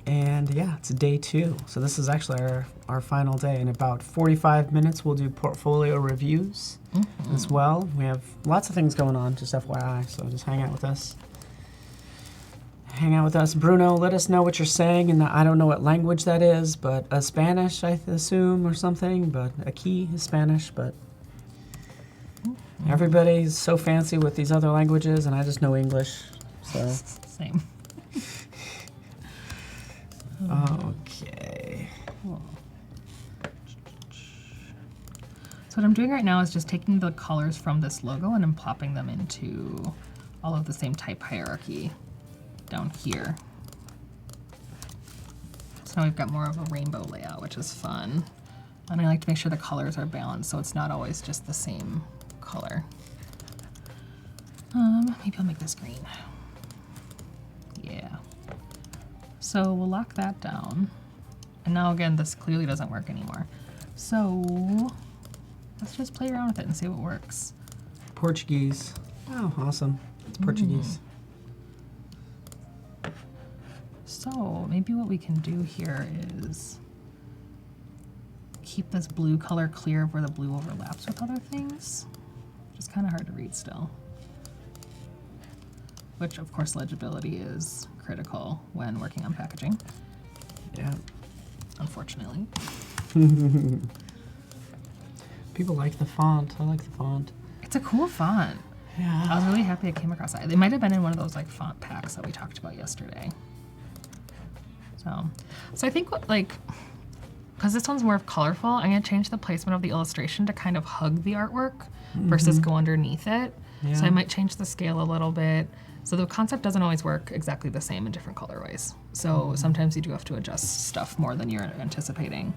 And yeah, it's day 2. So this is actually our final day. In about 45 minutes, we'll do portfolio reviews as well. We have lots of things going on, just FYI, so just hang out with us. Hang out with us. Bruno, let us know what you're saying, and I don't know what language that is, but Spanish, I assume, or something, but aquí is Spanish, but everybody's so fancy with these other languages, and I just know English, so. Same. Okay. Cool. So what I'm doing right now is just taking the colors from this logo and I'm plopping them into all of the same type hierarchy down here. So now we've got more of a rainbow layout, which is fun. And I like to make sure the colors are balanced so it's not always just the same color. Maybe I'll make this green. Yeah. So we'll lock that down. And now again, this clearly doesn't work anymore. So let's just play around with it and see what works. Portuguese. Oh, awesome. It's Portuguese. So maybe what we can do here is keep this blue color clear of where the blue overlaps with other things, which is kind of hard to read still. Which of course legibility is critical when working on packaging. Yeah. Unfortunately. People like the font. I like the font. It's a cool font. Yeah. I was really happy I came across that. They might have been in one of those like font packs that we talked about yesterday. So I think because this one's more colorful, I'm gonna change the placement of the illustration to kind of hug the artwork versus go underneath it. Yeah. So I might change the scale a little bit. So the concept doesn't always work exactly the same in different colorways. So sometimes you do have to adjust stuff more than you're anticipating.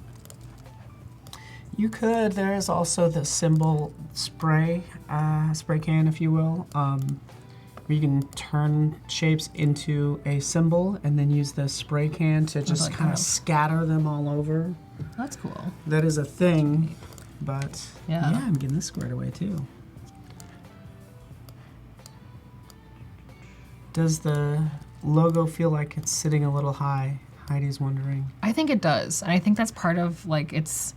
You could. There is also the symbol spray can, if you will, where you can turn shapes into a symbol and then use the spray can to just kind of scatter them all over. That's cool. That is a thing, but yeah, I'm getting this squared away too. Does the logo feel like it's sitting a little high? Heidi's wondering. I think it does. And I think that's part of it's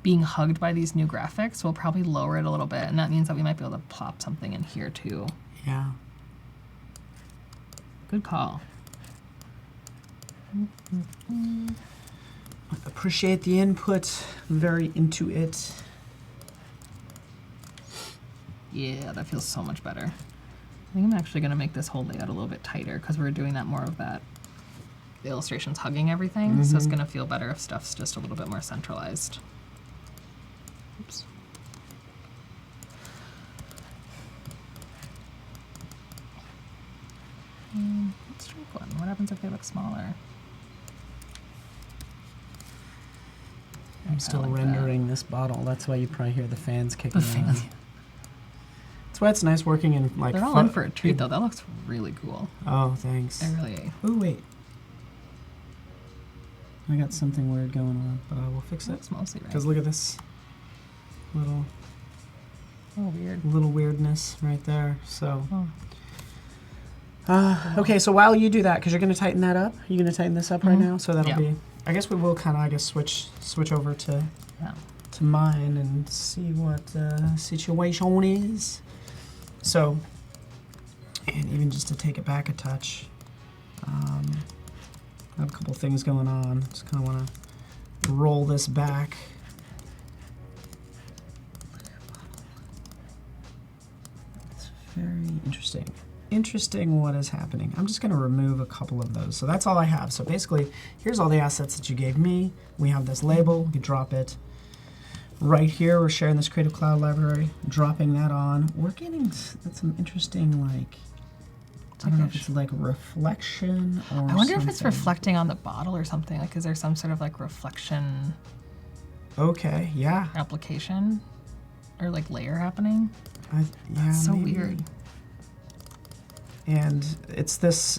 being hugged by these new graphics. We'll probably lower it a little bit, and that means that we might be able to plop something in here too. Yeah. Good call. Appreciate the input. Very into it. Yeah, that feels so much better. I think I'm actually going to make this whole layout a little bit tighter because we're doing that more of that. The illustration's hugging everything, so it's going to feel better if stuff's just a little bit more centralized. Oops. Let's try one. What happens if they look smaller? I'm still rendering this bottle. That's why you probably hear the fans kicking on. That's why it's nice working in They're all in for a treat though. That looks really cool. Oh, thanks. I really. Oh wait. I got something weird going on, but I will fix it. Looks mostly right. Because look at this little weirdness right there. So. Okay, so while you do that, because you're going to tighten that up, you're going to tighten this up right now, so that'll be. I guess we will kind of, switch over to mine and see what situation is. So, and even just to take it back a touch, I have a couple things going on. Just kind of want to roll this back. It's very interesting. interesting what is happening. I'm just going to remove a couple of those. So that's all I have. So basically, here's all the assets that you gave me. We have this label. We can drop it right here. We're sharing this Creative Cloud library, dropping that on. We're getting some interesting, like, I don't know if it's like reflection or I wonder something. if it's reflecting on the bottle or something. Like, is there some sort of like reflection Okay, yeah. application or like layer happening? Yeah, That's so maybe. weird. And it's this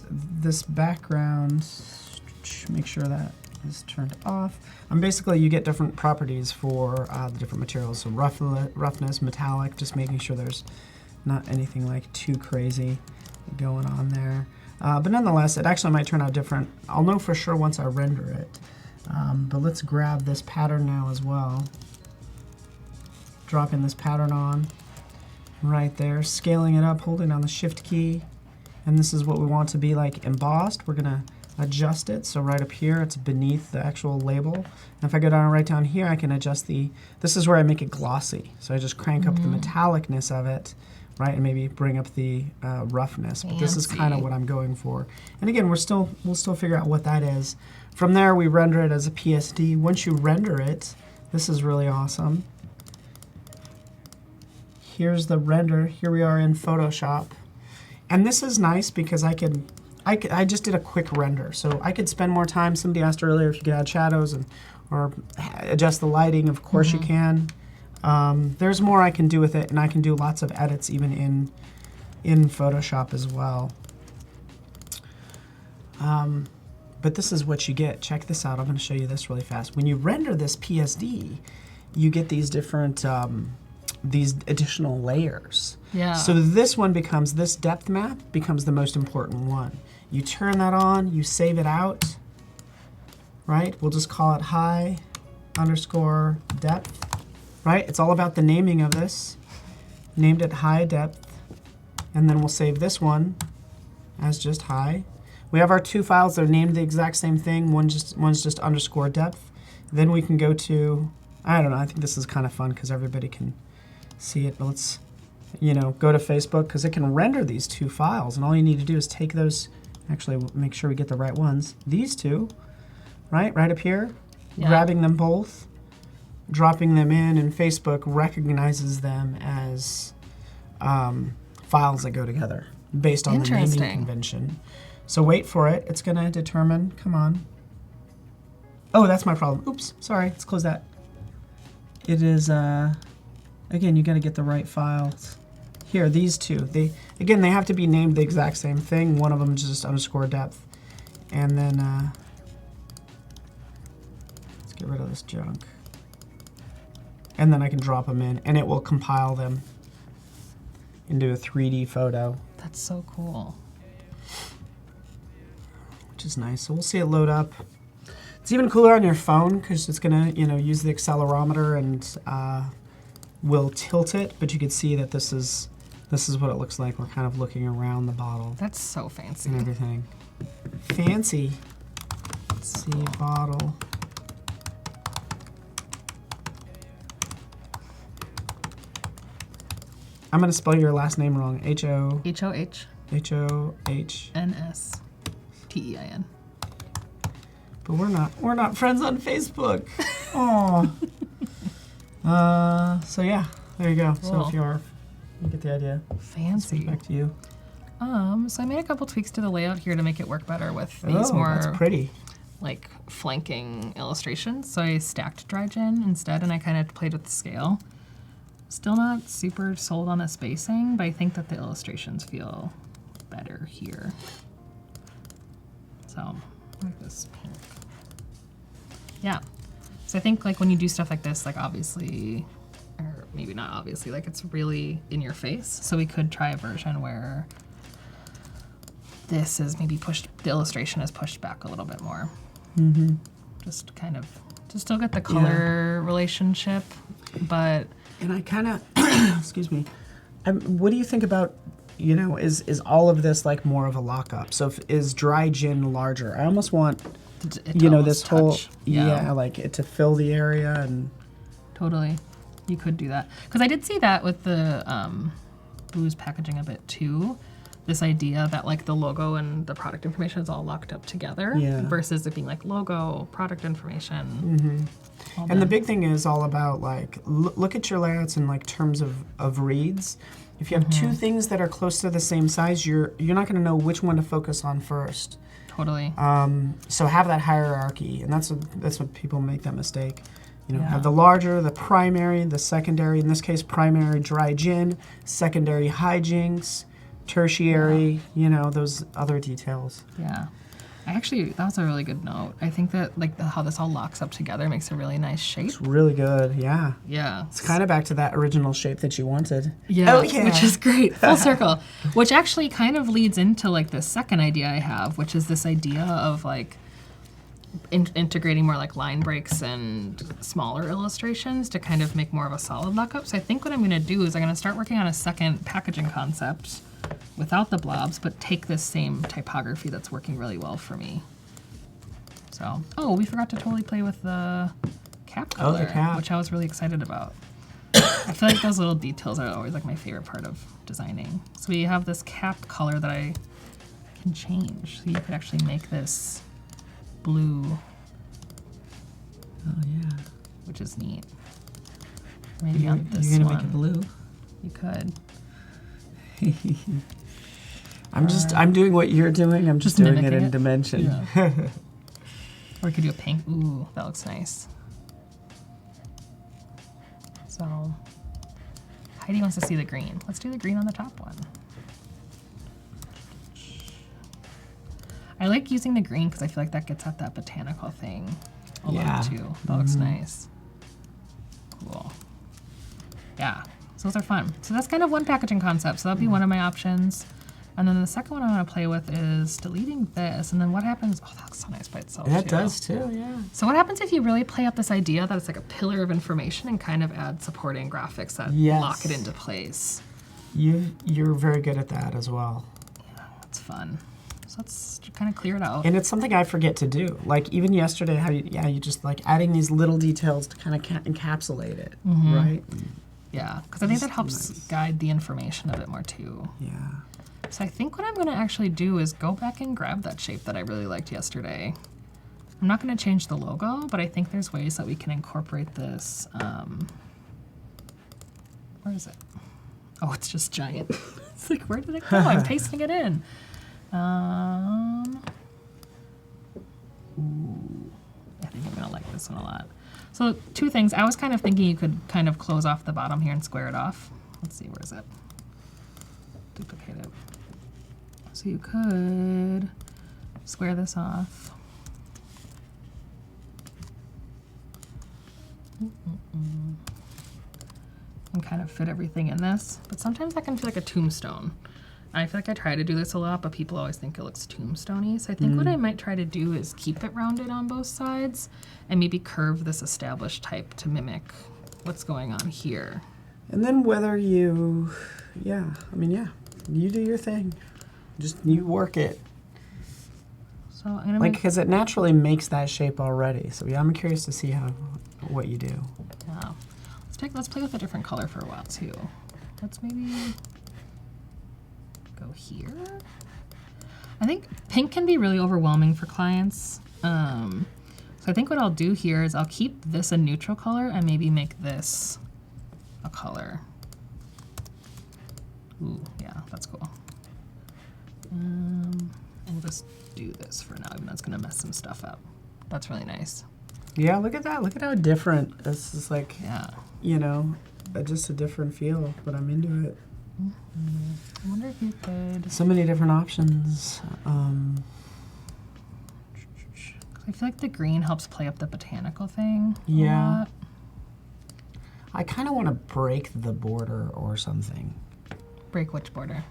background. Make sure that is turned off. Basically, you get different properties for the different materials. So roughness, metallic, just making sure there's not anything like too crazy going on there. But nonetheless, it actually might turn out different. I'll know for sure once I render it. But let's grab this pattern now as well. Dropping this pattern on right there, scaling it up, holding down the Shift key. And this is what we want to be like embossed. We're gonna adjust it. So right up here, it's beneath the actual label. And if I go down right down here, I can adjust this is where I make it glossy. So I just crank up the metallicness of it, right? And maybe bring up the roughness. But this is kind of what I'm going for. And again, we'll still figure out what that is. From there, we render it as a PSD. Once you render it, this is really awesome. Here's the render. Here we are in Photoshop. And this is nice because I just did a quick render. So I could spend more time. Somebody asked earlier if you could add shadows or adjust the lighting. Of course you can. There's more I can do with it, and I can do lots of edits even in Photoshop as well. But this is what you get. Check this out. I'm going to show you this really fast. When you render this PSD, you get these different these additional layers. Yeah. So this depth map becomes the most important one. You turn that on, you save it out, right? We'll just call it high_depth, right? It's all about the naming of this. Named it high depth, and then we'll save this one as just high. We have our two files that are named the exact same thing. One's just _depth. Then we can go to, I don't know, I think this is kind of fun because everybody can see it, but let's, go to Facebook because it can render these two files, and all you need to do is take those, actually make sure we get the right ones, these two, right up here, grabbing them both, dropping them in, and Facebook recognizes them as files that go together based on the naming convention. So wait for it. It's going to determine. Come on. Oh, that's my problem. Oops. Sorry. Let's close that. It is, again, you got to get the right files. Here, these two. They have to be named the exact same thing. One of them is just _depth. And then, let's get rid of this junk. And then I can drop them in, and it will compile them into a 3D photo. That's so cool. Which is nice. So we'll see it load up. It's even cooler on your phone because it's gonna, use the accelerometer and will tilt it. But you can see that this is what it looks like. We're kind of looking around the bottle. That's so fancy. And everything. Fancy. Let's see, bottle. I'm gonna spell your last name wrong. Hohnstein. But we're not friends on Facebook. Oh. So yeah, there you go. Cool. So if you are, you get the idea. Fancy. Back to you. So I made a couple tweaks to the layout here to make it work better with these more that's pretty. like flanking illustrations. So I stacked dry gin instead, and I kind of played with the scale. Still not super sold on the spacing, but I think that the illustrations feel better here. So, like this pink. Yeah. So I think like when you do stuff like this, like obviously, or maybe not obviously, like it's really in your face. So we could try a version where this is maybe the illustration is pushed back a little bit more. Mm-hmm. Just kind of, to still get the color relationship, but. And I kind of, excuse me, what do you think about, is all of this like more of a lockup? So is dry gin larger? I almost want, this whole, like it to fill the area and. Totally. You could do that. Because I did see that with the booze packaging a bit too. this idea that like the logo and the product information is all locked up together versus it being like logo, product information. And the big thing is all about like, look at your layouts in like terms of reads. If you have two things that are close to the same size, you're not going to know which one to focus on first. Totally. So have that hierarchy, and that's what people make that mistake. You know, have the larger, the primary, the secondary. In this case, primary dry gin, secondary hijinks, tertiary. You know, those other details. Yeah. That was a really good note. I think that like how this all locks up together makes a really nice shape. It's really good, yeah. Yeah. It's kind of back to that original shape that you wanted. Yeah, which is great. Full circle. Which actually kind of leads into like the second idea I have, which is this idea of like integrating more like line breaks and smaller illustrations to kind of make more of a solid lockup. So I think what I'm going to do is I'm going to start working on a second packaging concept without the blobs, but take this same typography that's working really well for me. So, we forgot to totally play with the cap color, the cap. which I was really excited about. I feel like those little details are always like my favorite part of designing. So we have this cap color that I can change. So you could actually make this blue. Oh yeah. Which is neat. Maybe on this You're gonna one. make it blue? You could. I'm doing what you're doing. I'm just doing it in it. Dimension. Yeah. Or we could do a pink. Ooh, that looks nice. So Heidi wants to see the green. Let's do the green on the top one. I like using the green because I feel like that gets at that botanical thing a lot too. That looks nice. Cool. Yeah, so those are fun. So that's kind of one packaging concept. So that'll be one of my options. And then the second one I want to play with is deleting this. And then what happens? Oh, that looks so nice by itself. That does too, yeah. So what happens if you really play up this idea that it's like a pillar of information and kind of add supporting graphics that lock it into place? You're very good at that as well. Yeah, that's fun. So let's kind of clear it out. And it's something I forget to do. Like even yesterday, how you just like adding these little details to kind of encapsulate it, right? Yeah, because I think that helps guide the information a bit more too. Yeah. So I think what I'm going to actually do is go back and grab that shape that I really liked yesterday. I'm not going to change the logo, but I think there's ways that we can incorporate this. Where is it? Oh, it's just giant. It's like, where did it go? I'm pasting it in. Ooh, I think I'm going to like this one a lot. So two things. I was kind of thinking you could kind of close off the bottom here and square it off. Let's see, where is it? Duplicate it. So you could square this off. And kind of fit everything in this. But sometimes that can feel like a tombstone. I feel like I try to do this a lot, but people always think it looks tombstone-y. So I think what I might try to do is keep it rounded on both sides and maybe curve this established type to mimic what's going on here. And then whether you do your thing. Just you work it. So I'm gonna like because it naturally makes that shape already. So yeah, I'm curious to see what you do. Yeah. Let's play with a different color for a while too. Let's maybe go here. I think pink can be really overwhelming for clients. So I think what I'll do here is I'll keep this a neutral color and maybe make this a color. Ooh, yeah, that's cool. And we'll just do this for now, even though it's gonna mess some stuff up. That's really nice. Yeah, look at that. Look at how different. This is like, just a different feel, but I'm into it. I wonder if you could... So many different options. I feel like the green helps play up the botanical thing a lot. I kind of want to break the border or something. Break which border?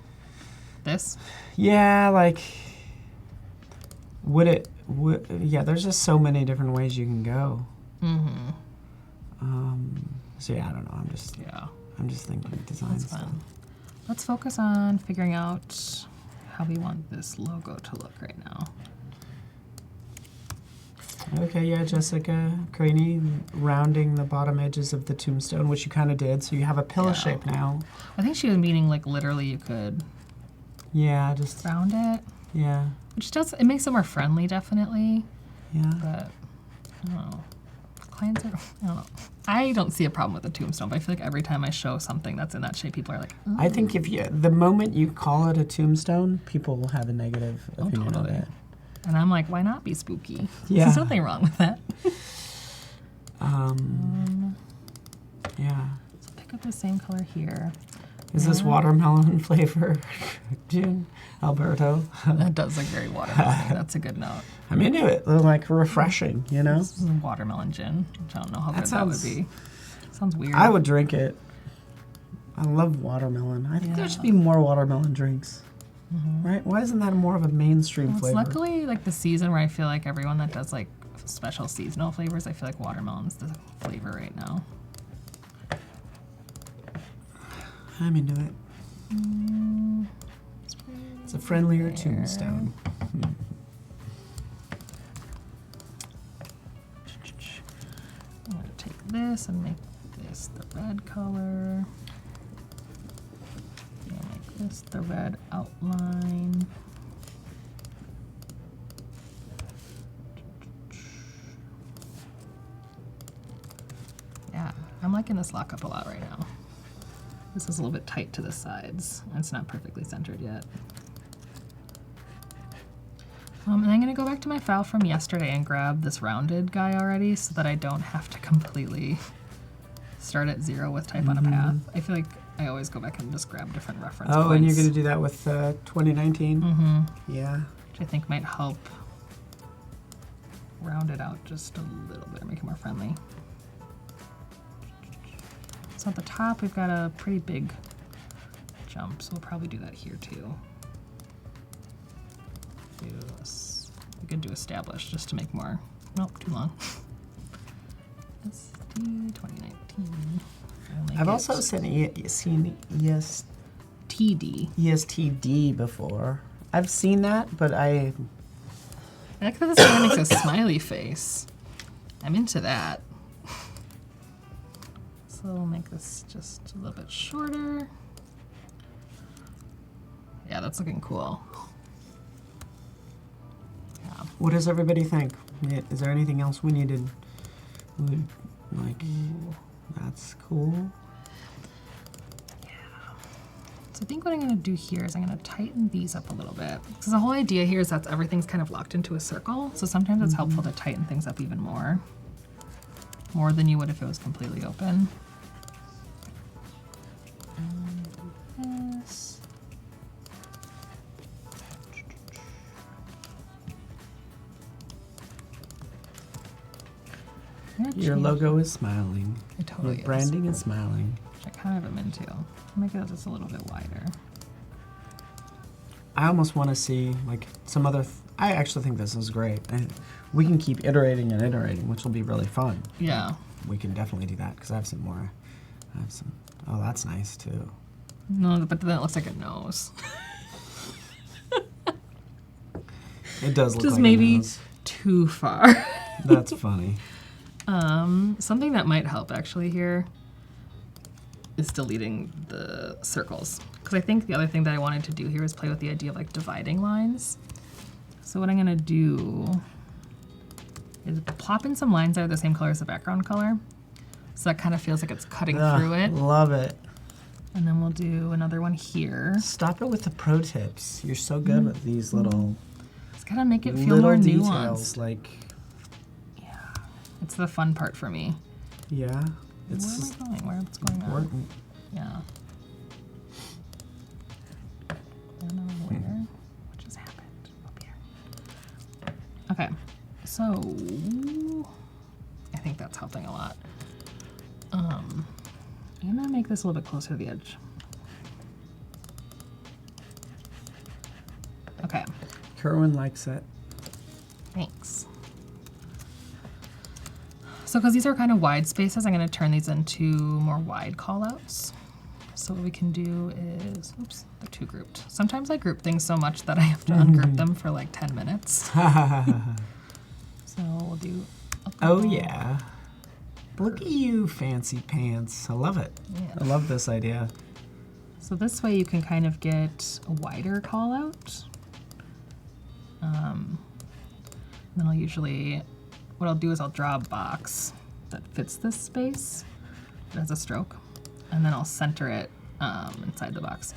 This? Yeah, like, there's just so many different ways you can go. So yeah, I don't know. I'm just thinking design That's stuff. fun. Let's focus on figuring out how we want this logo to look right now. Okay, yeah, Jessica Craney, rounding the bottom edges of the tombstone, which you kind of did. So you have a pillar shape now. I think she was meaning like literally you could Yeah, just around it. Yeah. Which does, it makes it more friendly, definitely. Yeah. But, I don't know. Clients are, I don't know. I don't see a problem with the tombstone, but I feel like every time I show something that's in that shape, people are like, ooh. I think the moment you call it a tombstone, people will have a negative opinion of it. And I'm like, why not be spooky? Yeah. There's nothing wrong with that. Yeah. So pick up the same color here. Is this watermelon flavor, June? Alberto? That does look very watermelon. That's a good note. I'm into it. They're like refreshing, you know? This is a watermelon gin, which I don't know how good that would be. Sounds weird. I would drink it. I love watermelon. I think there should be more watermelon drinks. Right? Why isn't that more of a mainstream flavor? It's luckily like the season where I feel like everyone that does like special seasonal flavors, I feel like watermelon's the flavor right now. I'm into it. It's a friendlier tombstone. I'm going to take this and make this the red color. Make this the red outline. Yeah, I'm liking this lockup a lot right now. This is a little bit tight to the sides. It's not perfectly centered yet. And I'm gonna go back to my file from yesterday and grab this rounded guy already so that I don't have to completely start at 0 with type on a path. I feel like I always go back and just grab different reference points. Oh, and you're gonna do that with 2019? Yeah. Which I think might help round it out just a little bit, make it more friendly. So at the top, we've got a pretty big jump, so we'll probably do that here too. We could do establish just to make more. Nope, too long. SD 2019. I've also seen ESTD before. I've seen that, but I like that this one makes a smiley face. I'm into that. So we'll make this just a little bit shorter. Yeah, that's looking cool. Yeah. What does everybody think? Is there anything else we needed? That's cool. Yeah. So I think what I'm going to do here is I'm going to tighten these up a little bit. Because the whole idea here is that everything's kind of locked into a circle. So sometimes it's helpful to tighten things up even more. More than you would if it was completely open. Your logo is smiling. It totally Your branding is smiling. Which I kind of am into. I'll make it just a little bit wider. I almost want to see like some other. I actually think this is great. And we can keep iterating and iterating, which will be really fun. Yeah. We can definitely do that because I have some more. I have some. Oh, that's nice too. No, but then it looks like a nose. It does look just like maybe a nose. Too far. That's funny. Something that might help actually here is deleting the circles. Because I think the other thing that I wanted to do here is play with the idea of like dividing lines. So what I'm gonna do is plop in some lines that are the same color as the background color. So that kind of feels like it's cutting through it. Love it. And then we'll do another one here. Stop it with the pro tips. You're so good with these little. It's gotta make it feel more details, nuanced. like. Yeah, it's the fun part for me. Yeah, it's Where am I going? What's going important. on? Yeah. I don't know where. What just happened? Up here. Okay, so I think that's helping a lot. I'm gonna make this a little bit closer to the edge. Okay. Kerwin likes it. Thanks. So because these are kind of wide spaces, I'm going to turn these into more wide callouts. So what we can do is, oops, they're too grouped. Sometimes I group things so much that I have to ungroup them for like 10 minutes. So we'll do a couple. Oh yeah. Look at you, fancy pants. I love it. Yeah. I love this idea. So this way you can kind of get a wider call out. Then I'll usually, what I'll do is I'll draw a box that fits this space as a stroke, and then I'll center it inside the box.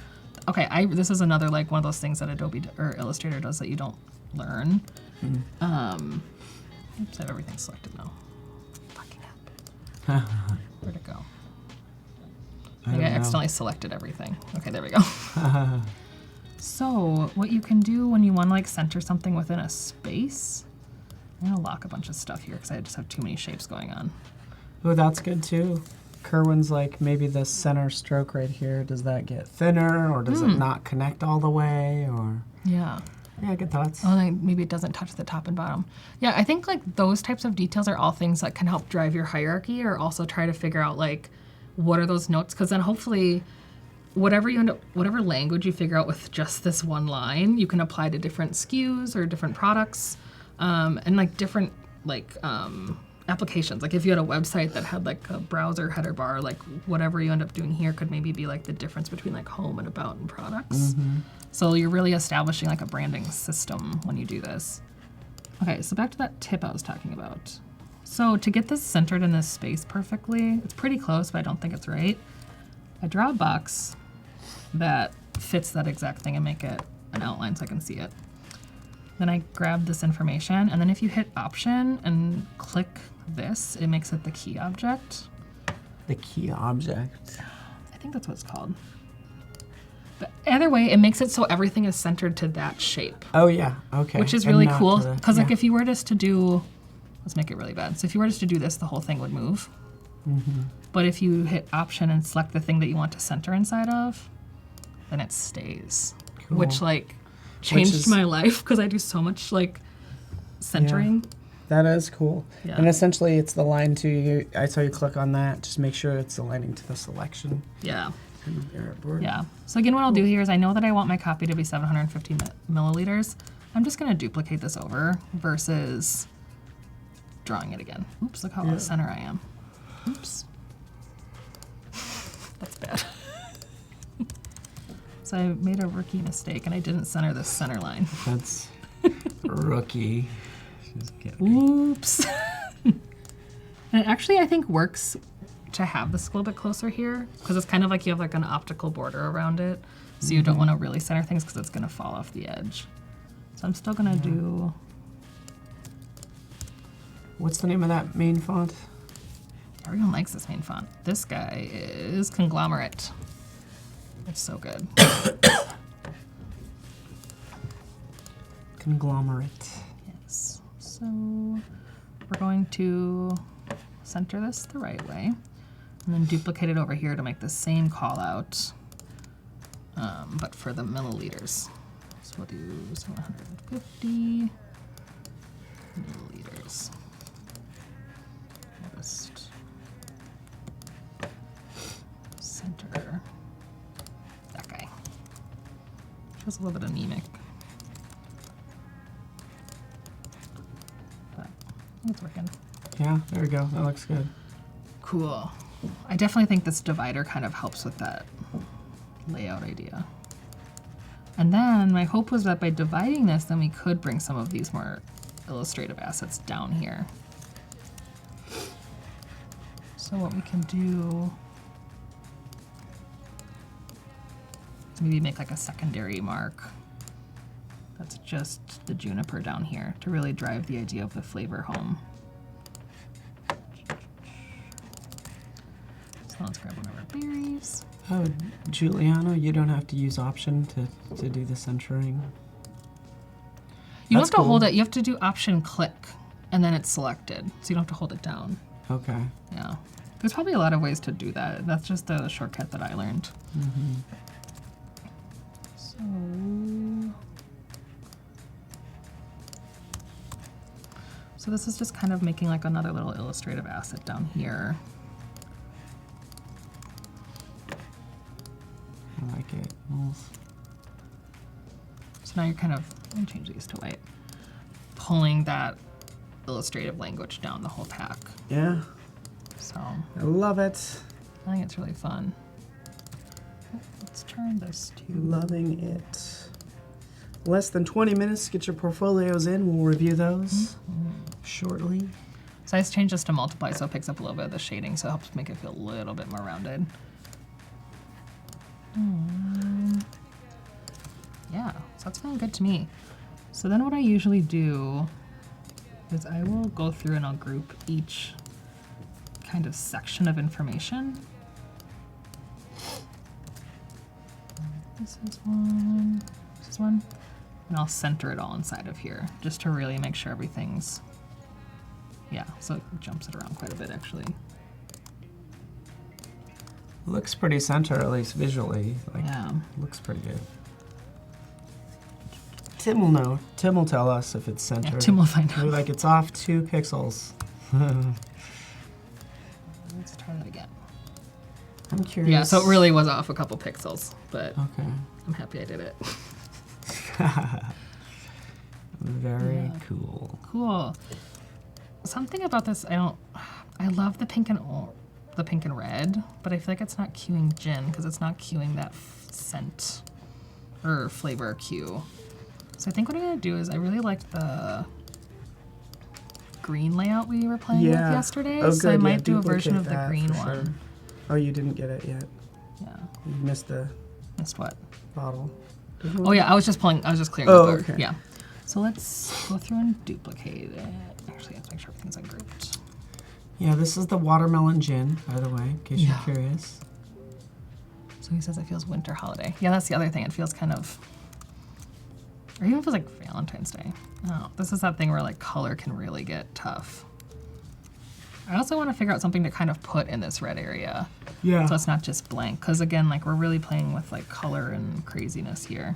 Okay, this is another like one of those things that Adobe or Illustrator does that you don't learn. Oops, I have everything selected now. Fucking up. Where'd it go? I think I accidentally selected everything. Okay, there we go. So what you can do when you want to like center something within a space, I'm gonna lock a bunch of stuff here because I just have too many shapes going on. Oh, that's good too. Kerwin's like maybe the center stroke right here, does that get thinner or does it not connect all the way or? Yeah. Yeah, good thoughts. Oh, like maybe it doesn't touch the top and bottom. Yeah, I think like those types of details are all things that can help drive your hierarchy or also try to figure out like what are those notes, because then hopefully whatever language you figure out with just this one line, you can apply to different SKUs or different products and like different like applications. Like if you had a website that had like a browser header bar, like whatever you end up doing here could maybe be like the difference between like home and about and products. So you're really establishing like a branding system when you do this. Okay, so back to that tip I was talking about. So to get this centered in this space perfectly, it's pretty close, but I don't think it's right. I draw a box that fits that exact thing and make it an outline so I can see it. Then I grab this information, and then if you hit Option and click this, it makes it the key object. The key object. I think that's what it's called. But either way, it makes it so everything is centered to that shape. Oh yeah, okay. Which is really cool, because like if you were just to do, let's make it really bad. So if you were just to do this, the whole thing would move. But if you hit Option and select the thing that you want to center inside of, then it stays. Cool. Which like changed my life because I do so much like centering. Yeah, that is cool. Yeah. And essentially it's the line to, I saw you click on that, just make sure it's aligning to the selection. Yeah. Artboard. Yeah. So again, what I'll do here is I know that I want my copy to be 750 milliliters. I'm just gonna duplicate this over versus drawing it again. Oops, look how off center I am. Oops. That's bad. So I made a rookie mistake and I didn't center this center line. That's rookie. Oops. And it actually, I think, works to have this a little bit closer here because it's kind of like you have like an optical border around it. So you don't want to really center things because it's going to fall off the edge. So I'm still going to do... What's the name of that main font? Everyone likes this main font. This guy is Conglomerate. It's so good. Conglomerate. Yes. So we're going to center this the right way and then duplicate it over here to make the same call out, but for the milliliters. So we'll do 750 milliliters. Just center that guy. Feels a little bit anemic. But it's working. Yeah, there we go. That looks good. Cool. I definitely think this divider kind of helps with that layout idea. And then my hope was that by dividing this, then we could bring some of these more illustrative assets down here. So what we can do is maybe make like a secondary mark that's just the juniper down here to really drive the idea of the flavor home. So let's grab one of our berries. Oh, Giuliano, you don't have to use Option to do the centering. You don't have to hold it. You have to do Option click, and then it's selected. So you don't have to hold it down. Okay. Yeah. There's probably a lot of ways to do that. That's just the shortcut that I learned. So this is just kind of making like another little illustrative asset down here. I like it. So now you're kind of, let me change these to white, pulling that illustrative language down the whole tack. Yeah. So I love it. I think it's really fun. Let's turn this to... Loving it. Less than 20 minutes to get your portfolios in. We'll review those shortly. So I just changed this to multiply so it picks up a little bit of the shading, so it helps make it feel a little bit more rounded. Yeah, so that's feeling good to me. So then what I usually do is I will go through and I'll group each kind of section of information. This is one, this is one, and I'll center it all inside of here just to really make sure everything's, yeah, so it jumps it around quite a bit actually. Looks pretty center, at least visually. Like, Yeah. Looks pretty good. Tim will know. Tim will tell us if it's centered. Yeah, Tim will find out. We're like, it's off 2 pixels. Let's try that again. I'm curious. Yeah, so it really was off a couple pixels, but Okay. I'm happy I did it. Very cool. Cool. Something about this, I love the pink and red, but I feel like it's not cueing gin because it's not cueing that scent or flavor cue. So I think what I'm gonna do is I really like the green layout we were playing with yesterday. Oh, so I good. might do a Duplicate version of the that green for one. sure. Oh, you didn't get it yet. Yeah. You missed the Missed what? bottle. Oh yeah, I was just clearing the board. Okay. Yeah. So let's go through and duplicate it. Actually, let's make sure everything's ungrouped. Yeah, this is the watermelon gin, by the way, in case you're curious. So he says it feels winter holiday. Yeah, that's the other thing. It feels kind of, or even feels like Valentine's Day. Oh, this is that thing where like color can really get tough. I also want to figure out something to kind of put in this red area. Yeah. So it's not just blank. Because again, like we're really playing with like color and craziness here.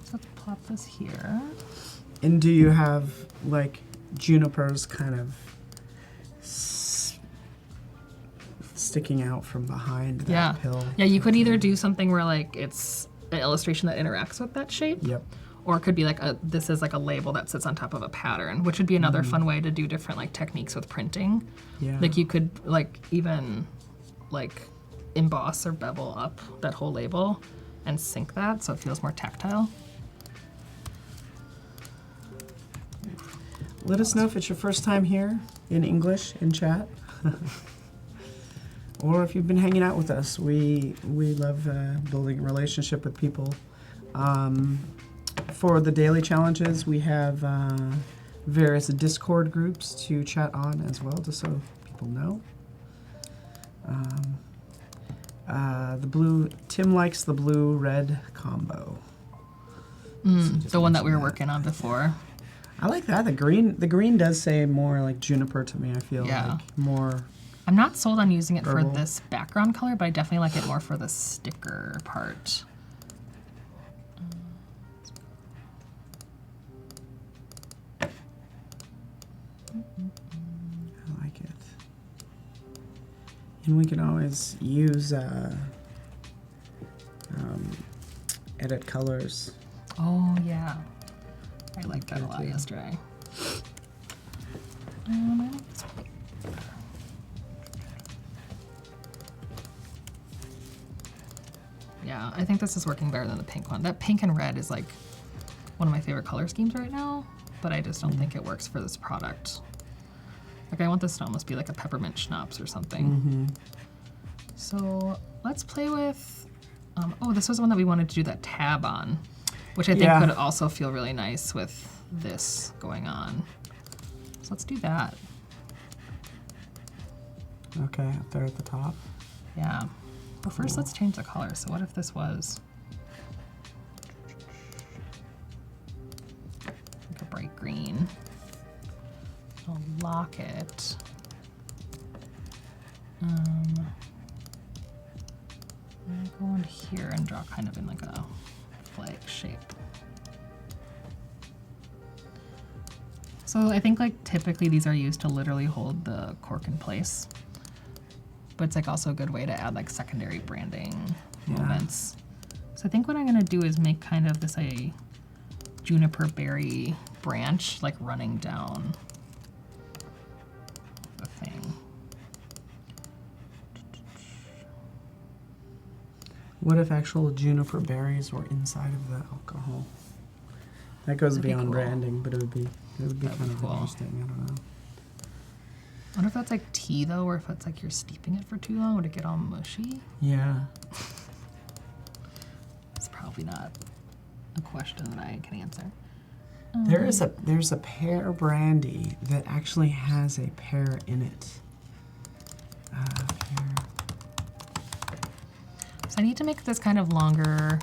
So let's plop this here. And do you have like junipers kind of sticking out from behind that pill? Yeah, you could either do something where like it's an illustration that interacts with that shape. Yep. Or it could be like this is like a label that sits on top of a pattern, which would be another fun way to do different like techniques with printing. Yeah. Like you could like even like emboss or bevel up that whole label and sync that so it feels more tactile. Let us know if it's your first time here in English in chat. Or if you've been hanging out with us. We love building a relationship with people. For the daily challenges, we have various Discord groups to chat on as well, just so people know. Tim likes the blue-red combo. The one that we were working on before. I like that. The green does say more like juniper to me. I feel like more. I'm not sold on using it herbal. for this background color, but I definitely like it more for the sticker part. I like it. And we can always use edit colors. Oh yeah, I liked that a lot yesterday. Yeah, I think this is working better than the pink one. That pink and red is like one of my favorite color schemes right now, but I just don't think it works for this product. Like I want this to almost be like a peppermint schnapps or something. So let's play with, oh, this was the one that we wanted to do that tab on, which I think could also feel really nice with this going on. So let's do that. Okay, up there at the top. Yeah. But first let's change the color. So what if this was like a bright green? I'll lock it. I'm gonna go in here and draw kind of in like a flag shape. So I think like typically these are used to literally hold the cork in place. But it's like also a good way to add like secondary branding moments. So I think what I'm gonna do is make kind of this a juniper berry branch like running down the thing. What if actual juniper berries were inside of the alcohol? That goes That'd be beyond cool. branding, but it would be That'd kind be of cool. interesting. I don't know. I wonder if that's like tea though, or if it's like you're steeping it for too long, would it get all mushy? Yeah. It's probably not a question that I can answer. There's a pear brandy that actually has a pear in it. Pear. So I need to make this kind of longer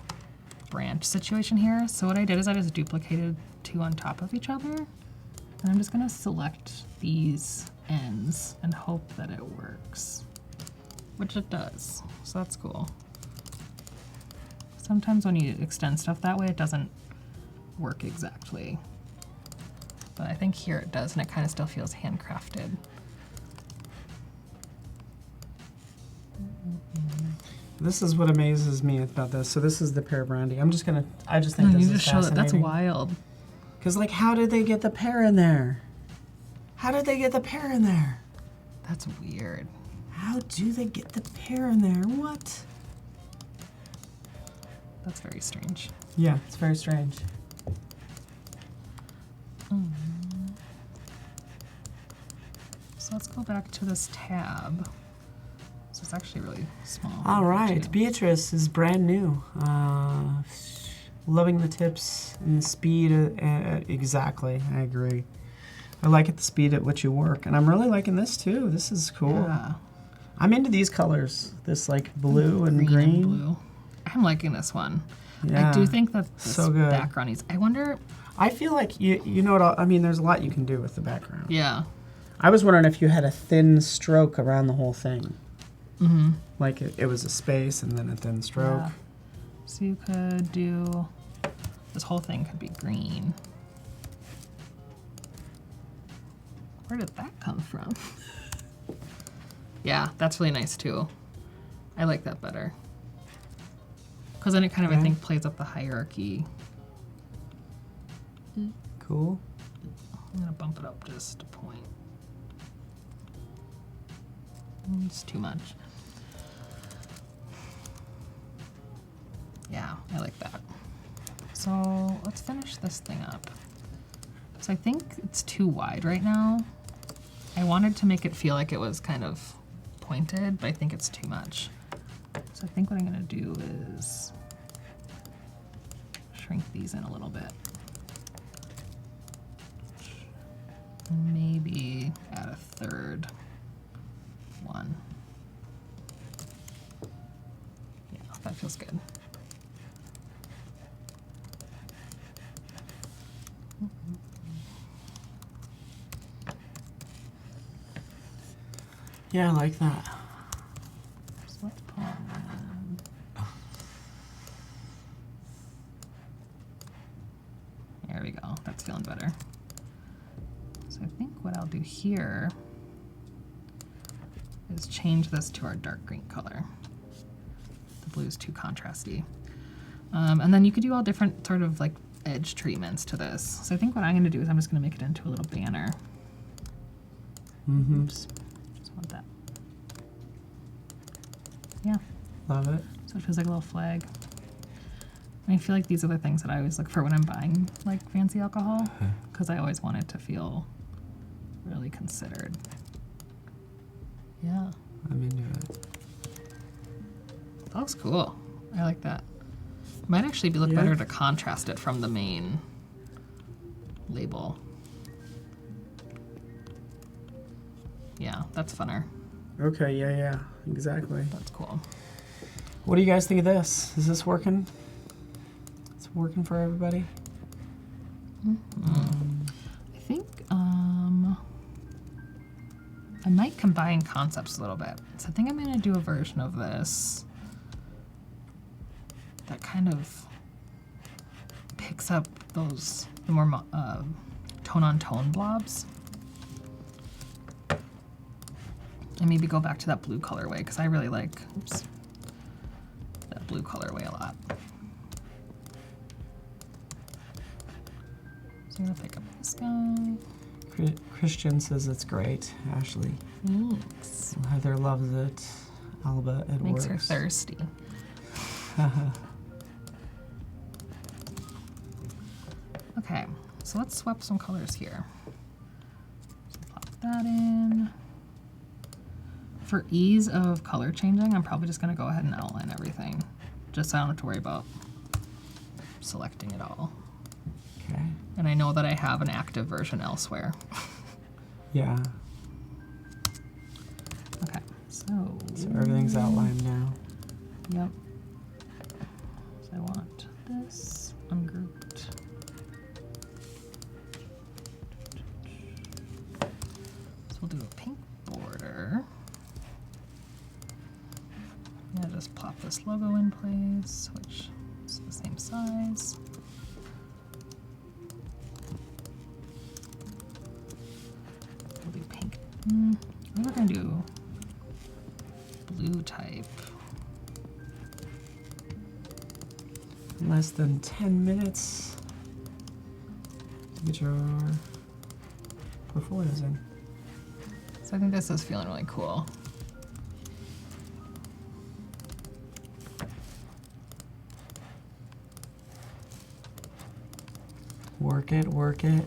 branch situation here. So what I did is I just duplicated 2 on top of each other. And I'm just gonna select these ends and hope that it works, which it does. So that's cool. Sometimes when you extend stuff that way, it doesn't work exactly. But I think here it does, and it kind of still feels handcrafted. This is what amazes me about this. So this is the pear brandy. I just think this You is just show that. That's fascinating. wild. Because, like, how did they get the pear in there? How did they get the pear in there? That's weird. How do they get the pear in there? What? That's very strange. Yeah, it's very strange. So let's go back to this tab. So it's actually really small. All right, too. Beatrice is brand new. Loving the tips and the speed. Exactly, I agree. I like it, the speed at which you work. And I'm really liking this too. This is cool. Yeah. I'm into these colors. This like blue and green. And blue. I'm liking this one. Yeah, I do think that this so good. background is. I wonder. I feel like you know what I mean. There's a lot you can do with the background. Yeah. I was wondering if you had a thin stroke around the whole thing. Mm-hmm. Like it was a space and then a thin stroke. Yeah. So you could do. This whole thing could be green. Where did that come from? Yeah, that's really nice too. I like that better. Because then it kind of, I think, plays up the hierarchy. Cool. I'm going to bump it up just a point. It's too much. Yeah, I like that. So let's finish this thing up. So I think it's too wide right now. I wanted to make it feel like it was kind of pointed, but I think it's too much. So I think what I'm gonna do is shrink these in a little bit. Maybe add a third one. Yeah, that feels good. Yeah, I like that. So let's pull on. There we go. That's feeling better. So I think what I'll do here is change this to our dark green color. The blue is too contrasty. And then you could do all different sort of like edge treatments to this. So I think what I'm going to do is I'm just going to make it into a little banner. Mm-hmm. Oops. Just want that. Yeah. Love it. So it feels like a little flag. And I feel like these are the things that I always look for when I'm buying like fancy alcohol, because I always want it to feel really considered. Yeah. I'm into it. That looks cool. I like that. Might actually look better to contrast it from the main label. Yeah, that's funner. Okay, yeah, exactly. That's cool. What do you guys think of this? Is this working? It's working for everybody? I think I might combine concepts a little bit. So I think I'm going to do a version of this that kind of picks up those the more tone-on-tone blobs. And maybe go back to that blue colorway, because I really like that blue colorway a lot. So I'm going to pick up this guy. Christian says it's great, Okay, so let's swap some colors here. So pop that in. For ease of color changing, I'm probably just gonna go ahead and outline everything, just so I don't have to worry about selecting it all. Okay. And I know that I have an active version elsewhere. Yeah. Okay, so everything's outlined now. Yep. So I want this ungrouped. So we'll do a pink border. Yeah, just plop this logo in place, which is the same size. We'll do pink. I think we're gonna do blue type. Less than 10 minutes to get your portfolios in. So I think this is feeling really cool. Work it, work it.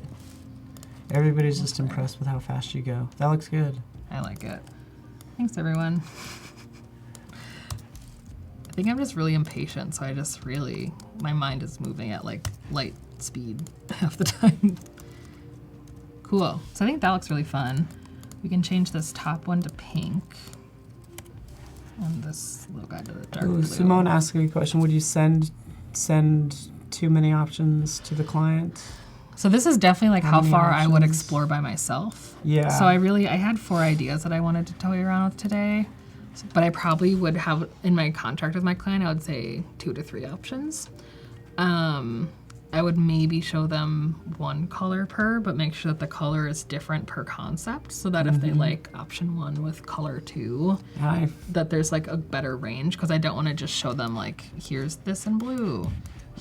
Everybody's just impressed with how fast you go. That looks good. I like it. Thanks, everyone. I think I'm just really impatient, so I just really, my mind is moving at like light speed half the time. Cool. So I think that looks really fun. We can change this top one to pink. And this little guy to the dark blue. Simone asked me a question. Would you send too many options to the client? So this is definitely like how far options? I would explore by myself. Yeah. So I had 4 ideas that I wanted to toy around with today. But I probably would have, in my contract with my client, I would say 2 to 3 options. I would maybe show them 1 color per, but make sure that the color is different per concept, so that if they like option 1 with color 2, that there's like a better range, because I don't want to just show them like, here's this in blue,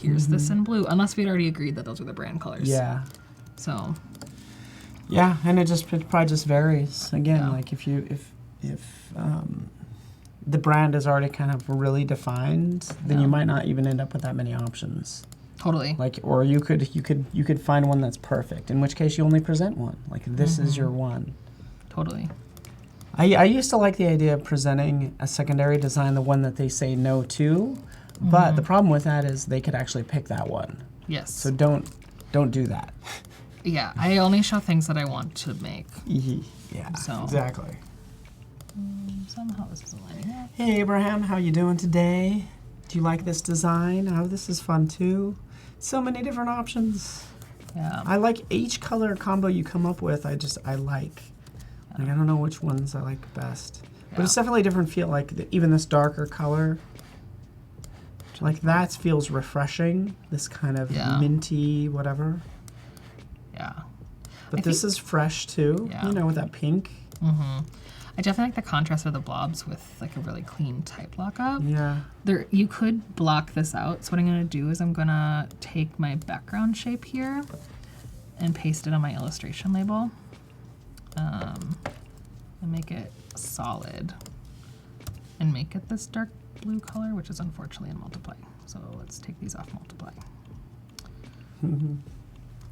here's this in blue, unless we'd already agreed that those are the brand colors. Yeah. So. Yeah, and it probably just varies. Again, like if the brand is already kind of really defined, then you might not even end up with that many options. Totally. Like, or you could find one that's perfect, in which case you only present one. Like, this is your one. Totally. I used to like the idea of presenting a secondary design, the one that they say no to, but the problem with that is they could actually pick that one. Yes. So don't do that. Yeah, I only show things that I want to make. Yeah, So. exactly. Somehow this isn't lining up. Hey Abraham, how you doing today? Do you like this design? Oh, this is fun too. So many different options. Yeah. I like each color combo you come up with. I like. Like, I don't know which ones I like best. But it's definitely a different feel. Like even this darker color, like that feels refreshing. This kind of minty whatever. Yeah. But this is fresh too. Yeah. You know, with that pink. I definitely like the contrast of the blobs with like a really clean type lockup. Yeah. You could block this out. So what I'm gonna do is I'm gonna take my background shape here and paste it on my illustration label. And make it solid. And make it this dark blue color, which is unfortunately in multiply. So let's take these off multiply.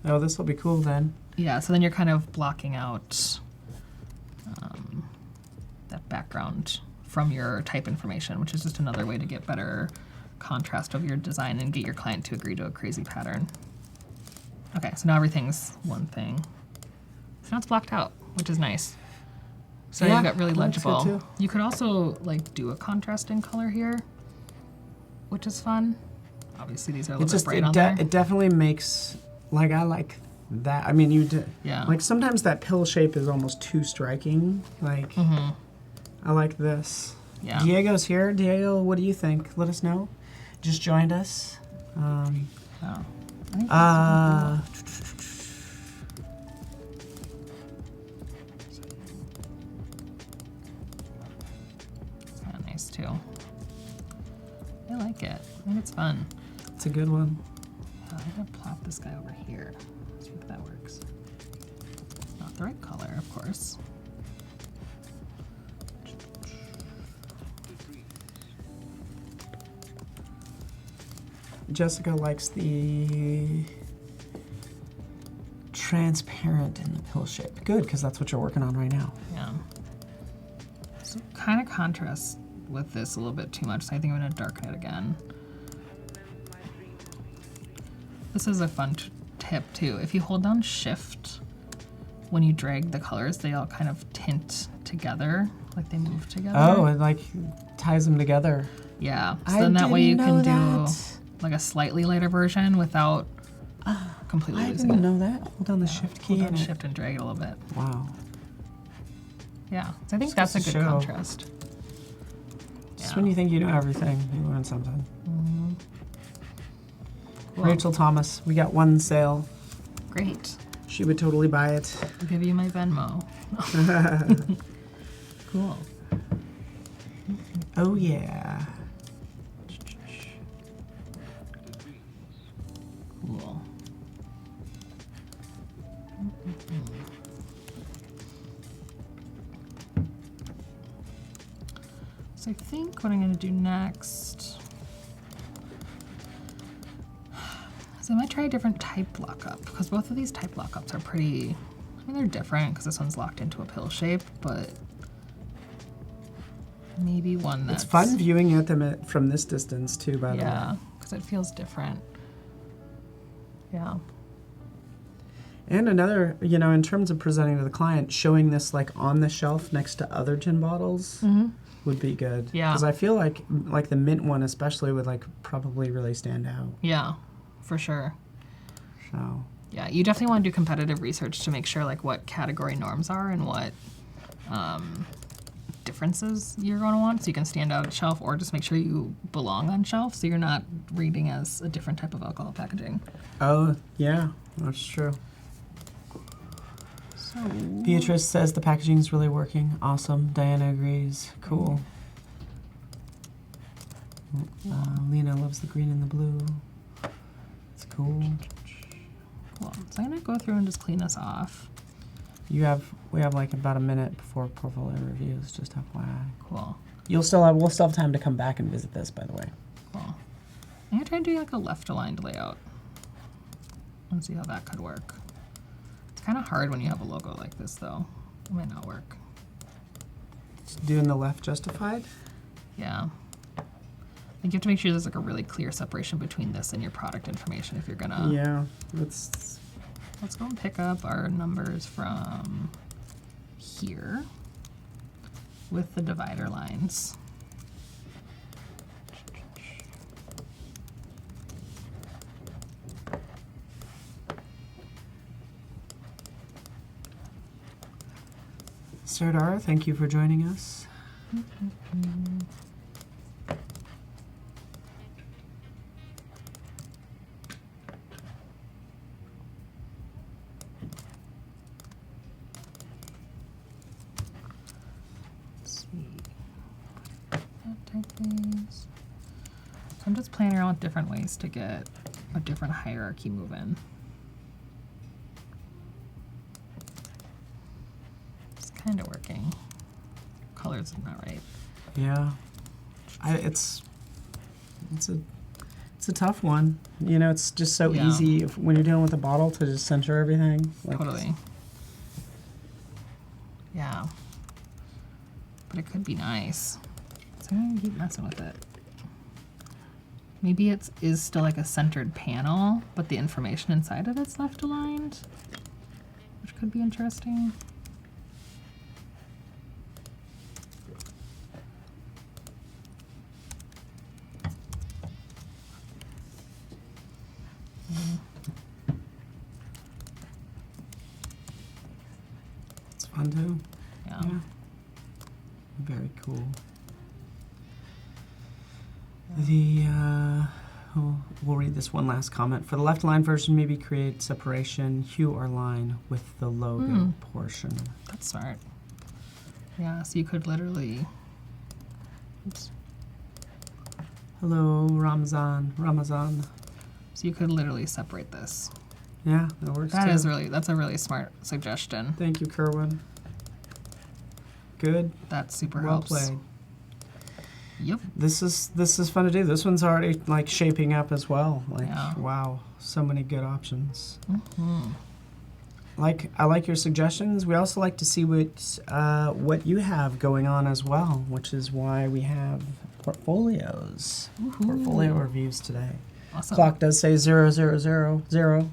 Oh, this will be cool then. Yeah, so then you're kind of blocking out that background from your type information, which is just another way to get better contrast of your design and get your client to agree to a crazy pattern. Okay, so now everything's one thing. So now it's blocked out, which is nice. So you've got really legible. Good too. You could also like do a contrasting color here, which is fun. Obviously these are a little bit bright on there. It definitely makes, like, I like that. I mean, like sometimes that pill shape is almost too striking. Like, I like this. Yeah. Diego's here. Diego, what do you think? Let us know. Just joined us. It's kind of nice too. I like it. I think it's fun. It's a good one. I'm gonna plop this guy over here. See if that works. Not the right color, of course. Jessica likes the transparent in the pill shape. Good, because that's what you're working on right now. Yeah. So kind of contrast with this a little bit too much, so I think I'm going to darken it again. This is a fun tip too. If you hold down Shift when you drag the colors, they all kind of tint together, like they move together. Oh, it like ties them together. Yeah. So then that way you can do like a slightly lighter version without completely losing it. I didn't know that. Hold down the Shift key. Hold down Shift and drag it a little bit. Wow. Yeah. So I think that's a good contrast. Just when you think you know everything, you learn something. Cool. Rachel Thomas, we got one sale. Great. She would totally buy it. I'll give you my Venmo. Cool. Oh yeah. Cool. So I think what I'm going to do next is I might try a different type lockup, because both of these type lockups are pretty, I mean, they're different because this one's locked into a pill shape, but maybe one that's... It's fun viewing at them from this distance too, by the way. Yeah, because it feels different. Yeah. And another, you know, in terms of presenting to the client, showing this like on the shelf next to other gin bottles would be good. Yeah. Because I feel like the mint one especially would like probably really stand out. Yeah, for sure. So. Yeah, you definitely want to do competitive research to make sure like what category norms are and what differences you're going to want, so you can stand out at shelf, or just make sure you belong on shelf so you're not reading as a different type of alcohol packaging. Oh, yeah, that's true. So Beatrice says the packaging's really working. Awesome. Diana agrees. Cool. Lena loves the green and the blue. It's cool. cool. So I'm going to go through and just clean this off. We have like about a minute before portfolio reviews, just FYI. Cool. We'll still have time to come back and visit this, by the way. Cool. I'm going to try and do like a left-aligned layout and see how that could work. It's kind of hard when you have a logo like this, though. It might not work. Doing the left justified? Yeah. I think you have to make sure there's like a really clear separation between this and your product information if you're gonna... Yeah, Let's go and pick up our numbers from here with the divider lines. Sardar, thank you for joining us. These. So I'm just playing around with different ways to get a different hierarchy moving. It's kind of working. Colors are not right. Yeah, it's a tough one. You know, it's just so easy when you're dealing with a bottle to just center everything. Like, totally. Yeah. But it could be nice. So I'm gonna keep messing with it. Maybe it is still like a centered panel, but the information inside of it's left aligned, which could be interesting. It's fun too. Yeah. Very cool. We'll read this one last comment. For the left line version, maybe create separation, hue or line with the logo portion. That's smart. Yeah, so you could literally... Oops. Hello, Ramazan. So you could literally separate this. Yeah, that works too. That's a really smart suggestion. Thank you, Kerwin. Good. That super well helps. played. Yep. This is fun to do. This one's already like shaping up as well. Like Yeah. wow, so many good options. Mm-hmm. I like your suggestions. We also like to see what you have going on as well, which is why we have portfolios, portfolio reviews today. Awesome. Clock does say 00000.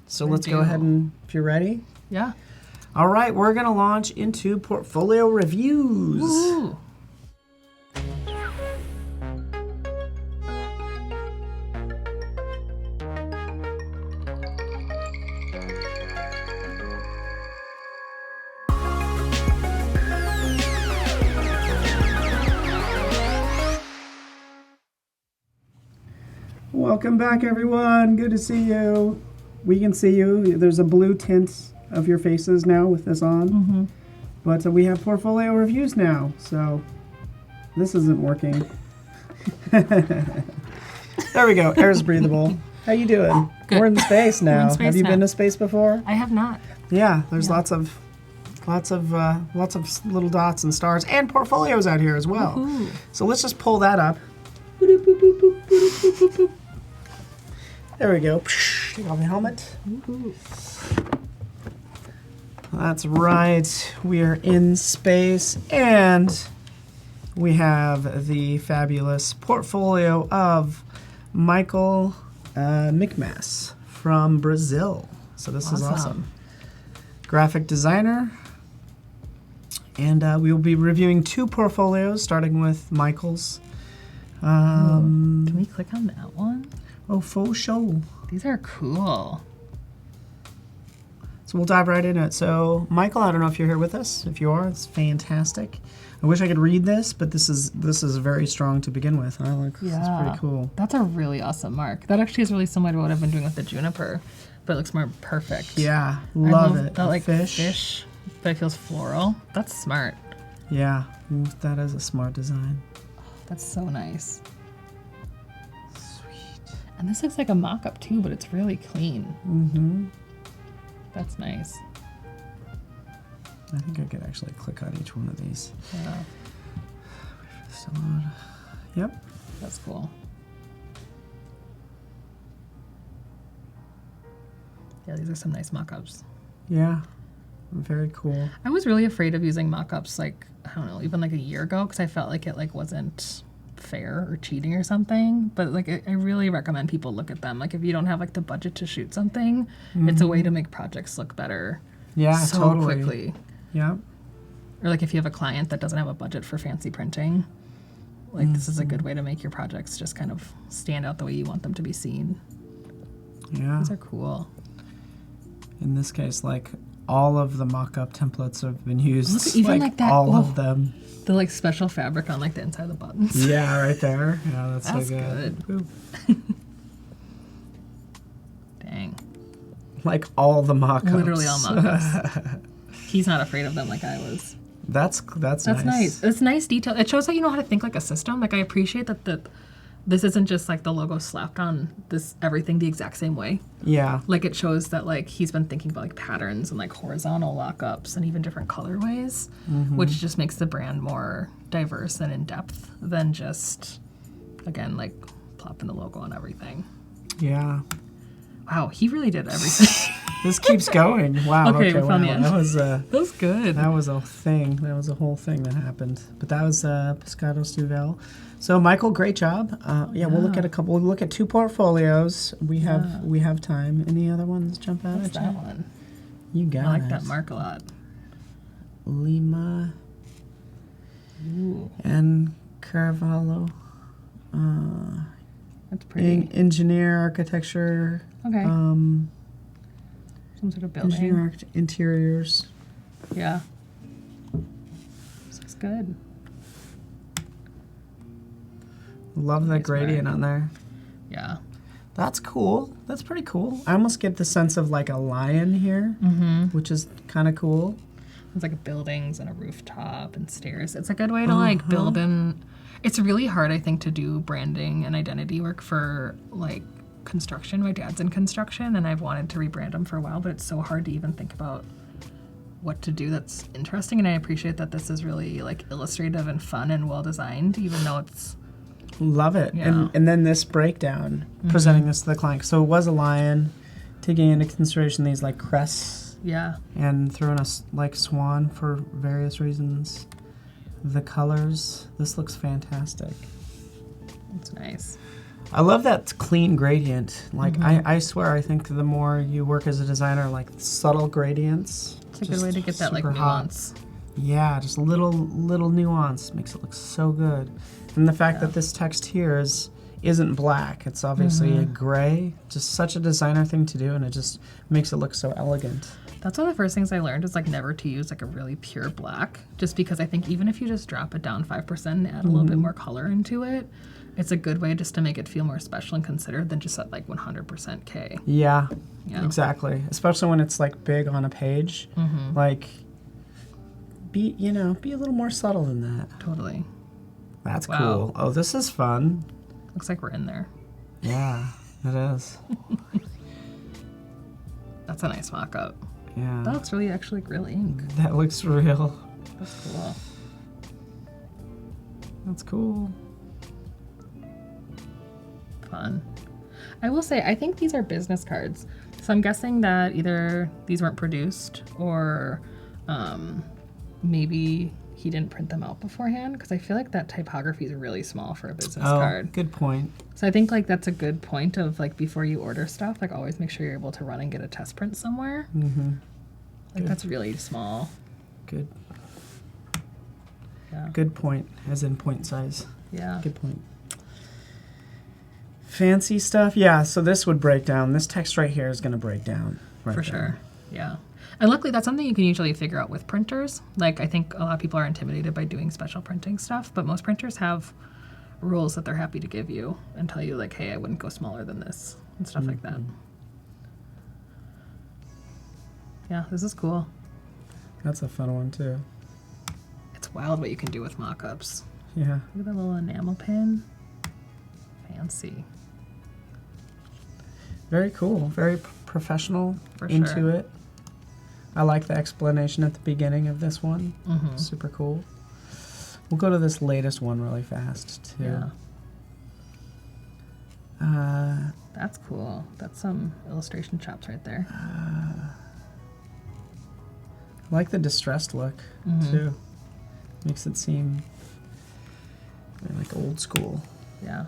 So let's go ahead and, if you're ready. Yeah. All right, we're gonna launch into portfolio reviews. Woo. Welcome back, everyone. Good to see you. We can see you. There's a blue tint of your faces now with this on. Mm-hmm. But we have portfolio reviews now, so this isn't working. There we go. Air's breathable. How you doing? Good. We're in space now. We're in space have you now. been to space before? I have not. Yeah. There's lots of little dots and stars and portfolios out here as well. Woohoo. So let's just pull that up. Boop, boop, boop, boop, boop, boop, boop, boop. There we go. Take off the helmet. That's right. We are in space, and we have the fabulous portfolio of Michael Micmas from Brazil. So this is awesome. Graphic designer. And we will be reviewing 2 portfolios, starting with Michael's. Can we click on that one? Oh, faux show. These are cool. So we'll dive right into it. So, Michael, I don't know if you're here with us. If you are, it's fantastic. I wish I could read this, but this is very strong to begin with. It's pretty cool. That's a really awesome mark. That actually is really similar to what I've been doing with the juniper, but it looks more perfect. Yeah, I love it. That like fish, but it feels floral. That's smart. Yeah, that is a smart design. That's so nice. Sweet. And this looks like a mock-up too, but it's really clean. Mm-hmm. That's nice. I think I could actually click on each one of these. Yeah. Yep. That's cool. Yeah, these are some nice mock-ups. Yeah. Very cool. I was really afraid of using mock-ups like, I don't know, even like a year ago, because I felt like it like wasn't fair or cheating or something. But like I really recommend people look at them. Like if you don't have like the budget to shoot something, it's a way to make projects look better. Yeah, so totally. quickly. Yeah. Or like if you have a client that doesn't have a budget for fancy printing, like this is a good way to make your projects just kind of stand out the way you want them to be seen. Yeah. These are cool. In this case, like all of the mock-up templates have been used. Look, even like that. All of them. The like special fabric on like the inside of the buttons. Yeah, right there. Yeah, that's so good. Ooh. Dang. Like all the mock-ups. Literally all mock-ups. He's not afraid of them like I was. That's nice. It's nice detail. It shows that you know how to think like a system. Like I appreciate that this isn't just like the logo slapped on this everything the exact same way. Yeah. Like it shows that like he's been thinking about like patterns and like horizontal lockups and even different colorways, which just makes the brand more diverse and in depth than just again like plopping the logo on everything. Yeah. Wow, he really did everything. This keeps going. Wow. Okay, we found the end. That was That's good. That was a thing. That was a whole thing that happened. But that was Pescado Stuvel. So Michael, great job. We'll look at a couple. We'll look at 2 portfolios. We have time. Any other ones jump out What's at you? that one? You got it. I like that mark a lot. Lima Ooh, and Carvalho. that's pretty. Engineer architecture. Okay. Some sort of building. Interiors. Yeah. This looks good. Love that gradient on there. Yeah. That's cool. That's pretty cool. I almost get the sense of like a lion here, which is kind of cool. It's like buildings and a rooftop and stairs. It's a good way to like build in. It's really hard, I think, to do branding and identity work for like construction. My dad's in construction and I've wanted to rebrand him for a while, but it's so hard to even think about what to do that's interesting, and I appreciate that this is really like illustrative and fun and well designed, even though it's Love it. Yeah. And then this breakdown, presenting this to the client. So it was a lion, taking into consideration these like crests yeah. and throwing us like swan for various reasons. The colors, this looks fantastic. It's nice. I love that clean gradient. Like I swear, I think the more you work as a designer, like subtle gradients. It's a good way to get that like super hot. nuance. Yeah, just little nuance makes it look so good. And the fact that this text here isn't black, it's obviously a gray. Just such a designer thing to do, and it just makes it look so elegant. That's one of the first things I learned is like never to use like a really pure black, just because I think even if you just drop it down 5% and add a little bit more color into it, it's a good way just to make it feel more special and considered than just at like 100% K. Yeah, Yeah. exactly. Especially when it's like big on a page. Like, be a little more subtle than that. Totally. That's Wow. cool. Oh, this is fun. Looks like we're in there. Yeah, it is. That's a nice mock-up. Yeah. That looks really actually like real ink. That looks real. That's cool. That's cool. Fun. I will say, I think these are business cards. So I'm guessing that either these weren't produced or maybe he didn't print them out beforehand, because I feel like that typography is really small for a business card. Good point. So I think like that's a good point of like before you order stuff, like always make sure you're able to run and get a test print somewhere. Like that's really small. Good. Yeah. Good point, as in point size. Yeah. Good point. Fancy stuff. Yeah, so this would break down. This text right here is going to break down. Right For there. sure. Yeah. And luckily, that's something you can usually figure out with printers. Like, I think a lot of people are intimidated by doing special printing stuff, but most printers have rules that they're happy to give you and tell you, like, hey, I wouldn't go smaller than this and stuff like that. Yeah, this is cool. That's a fun one, too. It's wild what you can do with mock-ups. Yeah. Look at that little enamel pin. Fancy. Very cool. Very professional. For into sure. it. I like the explanation at the beginning of this one. Super cool. We'll go to this latest one really fast, too. Yeah. That's cool. That's some illustration chops right there. I like the distressed look, too. Makes it seem like old school. Yeah.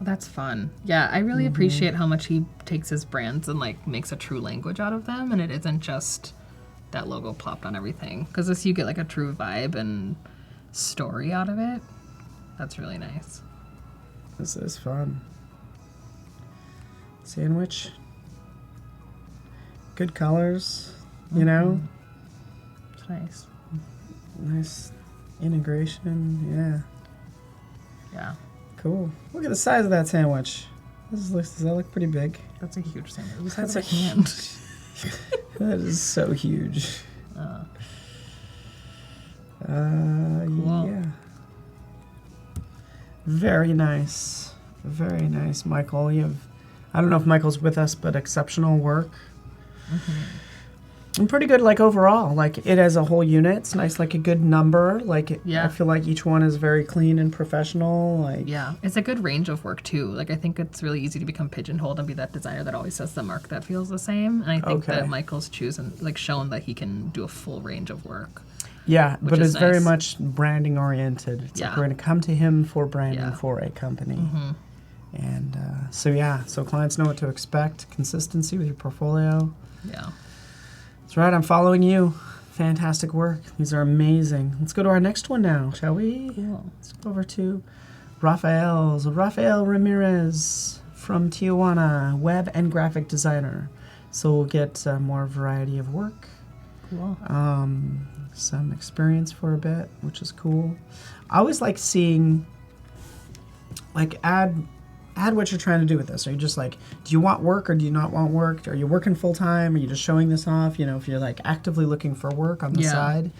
Well, that's fun. Yeah, I really appreciate how much he takes his brands and like makes a true language out of them, and it isn't just that logo plopped on everything. Because this, you get like a true vibe and story out of it. That's really nice. This is fun. Sandwich. Good colors, you know? It's nice. Nice integration, yeah. Yeah. Cool. Look at the size of that sandwich. Does that look pretty big? That's a huge sandwich. The size That's of a hand. That is so huge. Cool. Yeah. Very nice. Very nice, Michael. I don't know if Michael's with us, but exceptional work. And pretty good, like, overall. Like, it as a whole unit, it's nice, like, a good number. Like, Yeah. I feel like each one is very clean and professional. Like, Yeah, it's a good range of work too. Like I think it's really easy to become pigeonholed and be that designer that always says the mark that feels the same. And I think Okay. that Michael's shown that he can do a full range of work. yeah, but is it's very nice. much branding oriented. It's like Yeah. we're going to come to him for branding Yeah. for a company. And so clients know what to expect. Consistency with your portfolio. Yeah. That's right, I'm following you. Fantastic work. These are amazing. Let's go to our next one now, shall we? Cool. Let's go over to Rafael Ramirez from Tijuana, web and graphic designer. So we'll get more variety of work, Cool. some experience for a bit, which is cool. I always like seeing, like, add what you're trying to do with this. Are you just like, do you want work or do you not want work? Are you working full time? Are you just showing this off? You know, if you're like actively looking for work on the Yeah. side,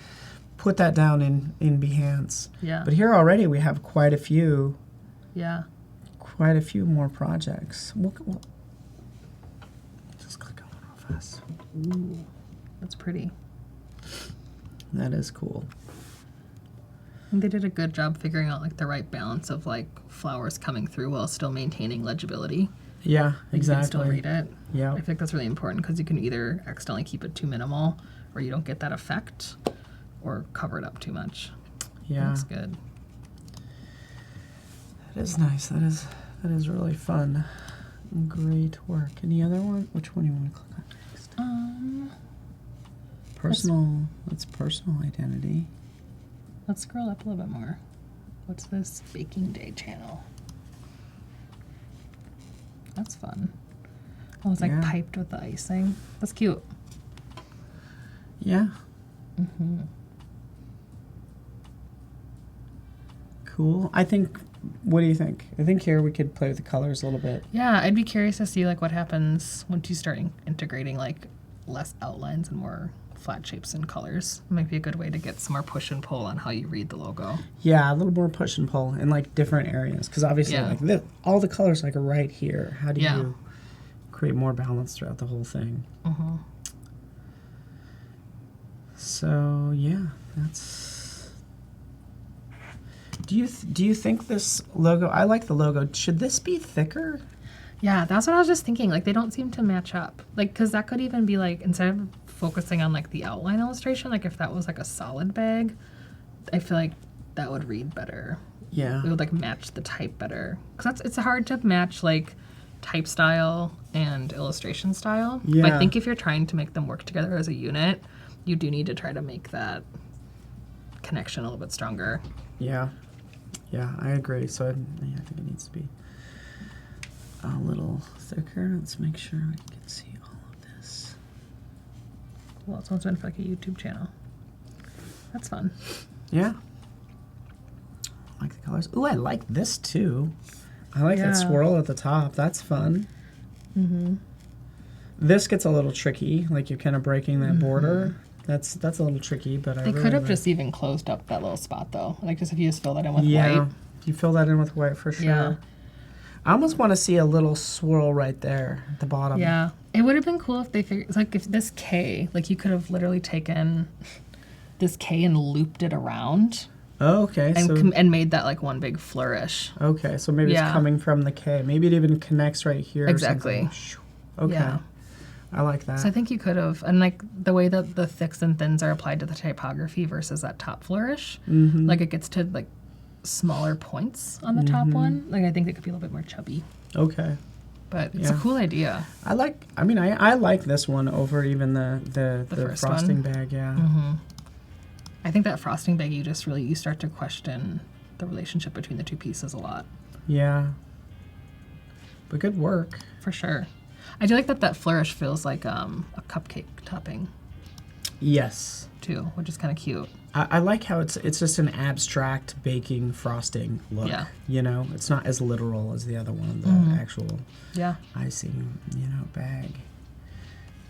put that down in Behance. Yeah. But here already we have quite a few more projects. We'll just click on one real fast. Ooh, that's pretty. That is cool. And they did a good job figuring out like the right balance of like flowers coming through while still maintaining legibility. Yeah, exactly. You can still read it. Yeah. I think that's really important because you can either accidentally keep it too minimal or you don't get that effect or cover it up too much. Yeah. That's good. That is nice. That is really fun. Great work. Any other one? Which one do you want to click on next? Personal. That's personal identity. Let's scroll up a little bit more. What's this baking day channel? That's fun. Oh, it's like Yeah. piped with the icing. That's cute. Yeah. Mm-hmm. Cool. I think. What do you think? I think here we could play with the colors a little bit. Yeah, I'd be curious to see like what happens once you start integrating like less outlines and more flat shapes and colors. Might be a good way to get some more push and pull on how you read the logo. Yeah, a little more push and pull in like different areas because obviously Yeah. like all the colors like are right here. How do Yeah. you create more balance throughout the whole thing? Mm-hmm. So yeah, that's. Do you think this logo? I like the logo. Should this be thicker? Yeah, that's what I was just thinking. Like, they don't seem to match up. Like, because that could even be like, instead of focusing on like the outline illustration, like if that was like a solid bag, I feel like that would read better. Yeah. It would like match the type better. Because it's hard to match like type style and illustration style. Yeah. But I think if you're trying to make them work together as a unit, you do need to try to make that connection a little bit stronger. Yeah. Yeah, I agree. So I think it needs to be a little thicker. Let's make sure we can see all of this. Well, it's almost been for like a YouTube channel. That's fun. Yeah. I like the colors. Ooh, I like this too. I like that Yeah. swirl at the top. That's fun. Mm-hmm. This gets a little tricky. Like you're kind of breaking that border. That's a little tricky, but I They really could have like- just even closed up that little spot though. Like just if you just fill that in with Yeah, white. you fill that in with white for sure. Yeah. I almost want to see a little swirl right there at the bottom. Yeah. It would have been cool if they figured, like if this K, like you could have literally taken this K and looped it around Oh, okay. and, So and made that like one big flourish. okay, so maybe Yeah. it's coming from the K. Maybe it even connects right here. or Exactly. something. Okay. Yeah. I like that. So I think you could have, and like the way that the thicks and thins are applied to the typography versus that top flourish, like it gets to like smaller points on the top one. Like I think it could be a little bit more chubby, Okay. but it's a Yeah. cool idea. I like this one over even the first frosting one? bag, yeah. I think that frosting bag, you start to question the relationship between the two pieces a lot. Yeah. But good work. For sure. I do like that flourish feels like a cupcake topping Yes. too, which is kind of cute. I like how it's just an abstract baking frosting look. Yeah. You know, it's not as literal as the other one, the actual Yeah. icing, bag.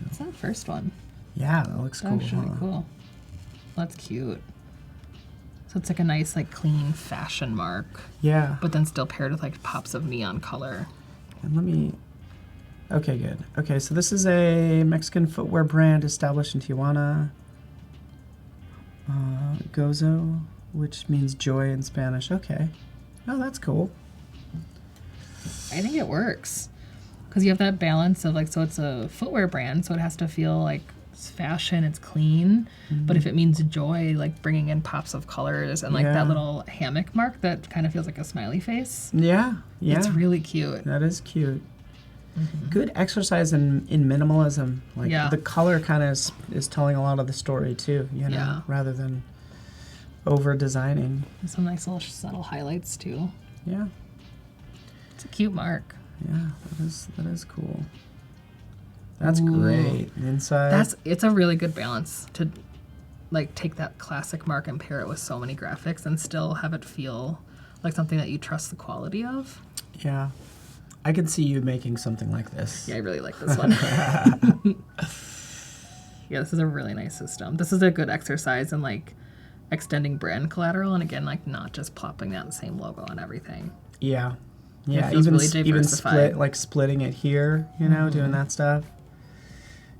It's that first one. Yeah, that looks cool. That's really huh? cool. That's cute. So it's like a nice, like clean fashion mark, Yeah. but then still paired with like pops of neon color. And okay, good. Okay, so this is a Mexican footwear brand established in Tijuana. Gozo, which means joy in Spanish. Okay. Oh, that's cool. I think it works because you have that balance of like, so it's a footwear brand, so it has to feel like it's fashion, it's clean. But if it means joy, like bringing in pops of colors and like Yeah. that little hammock mark that kind of feels like a smiley face. Yeah, yeah. It's really cute. That is cute. Good exercise in minimalism. Like Yeah. the color kind of is telling a lot of the story too, Yeah. rather than over designing. And some nice little subtle highlights too. Yeah, It's a cute mark. yeah, that is cool. That's Ooh. great. Inside. It's a really good balance to like take that classic mark and pair it with so many graphics and still have it feel like something that you trust the quality of. Yeah. I could see you making something like this. Yeah, I really like this one. Yeah, this is a really nice system. This is a good exercise in like extending brand collateral and again like not just plopping that same logo on everything. Yeah. Yeah, feels even really even diversified. splitting it here, doing that stuff.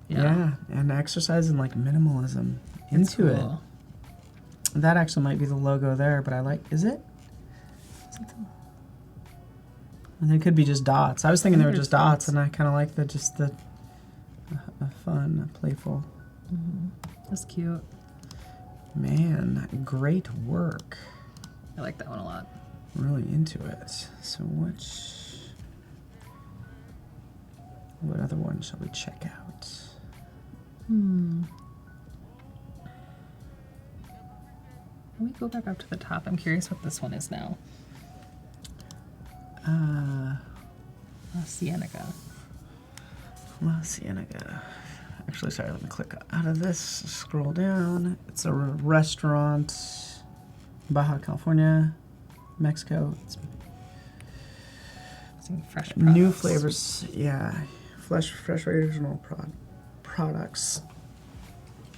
Yeah, and exercising like minimalism It's into it. cool. That actually might be the logo there, but I like, is it? And they could be just dots. I was thinking they were just dots, and I kind of like the fun, playful. That's cute. Man, great work. I like that one a lot. Really into it. So what other one shall we check out? Let me go back up to the top. I'm curious what this one is now. La Cienega. La Cienega. Actually, sorry, let me click out of this, scroll down. It's a restaurant, Baja California, Mexico. It's fresh products. New flavors, yeah. Fresh original products.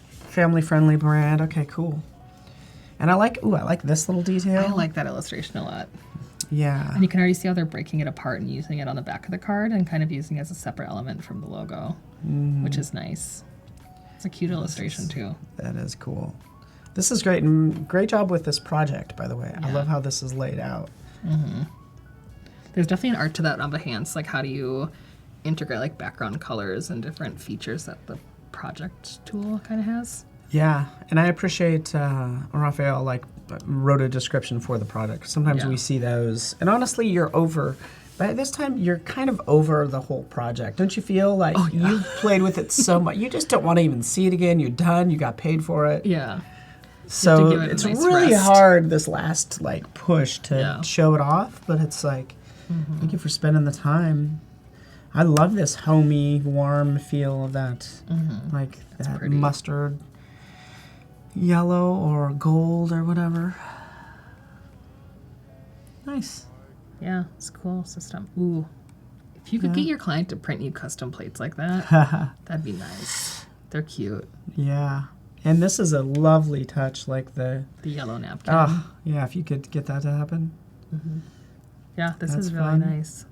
Family-friendly brand. Okay, cool. And I like this little detail. I like that illustration a lot. Yeah. And you can already see how they're breaking it apart and using it on the back of the card and kind of using it as a separate element from the logo, which is nice. It's a cute illustration too. That is cool. This is great, and great job with this project, by the way. Yeah. I love how this is laid out. There's definitely an art to that on Behance. Like, how do you integrate like background colors and different features that the project tool kind of has? Yeah, and I appreciate Raphael wrote a description for the product. Sometimes we see those, and honestly, by this time, you're kind of over the whole project. Don't you feel like you've played with it so much? You just don't want to even see it again. You're done. You got paid for it. Yeah. So it's really hard this last push to show it off, but it's like, thank you for spending the time. I love this homey, warm feel of that, like that mustard yellow or gold or whatever. Nice. Yeah, it's a cool system. Ooh, if you could get your client to print you custom plates like that, that'd be nice. They're cute. Yeah. And this is a lovely touch, like the yellow napkin. Oh, yeah, if you could get that to happen. Yeah, this is really fun. nice.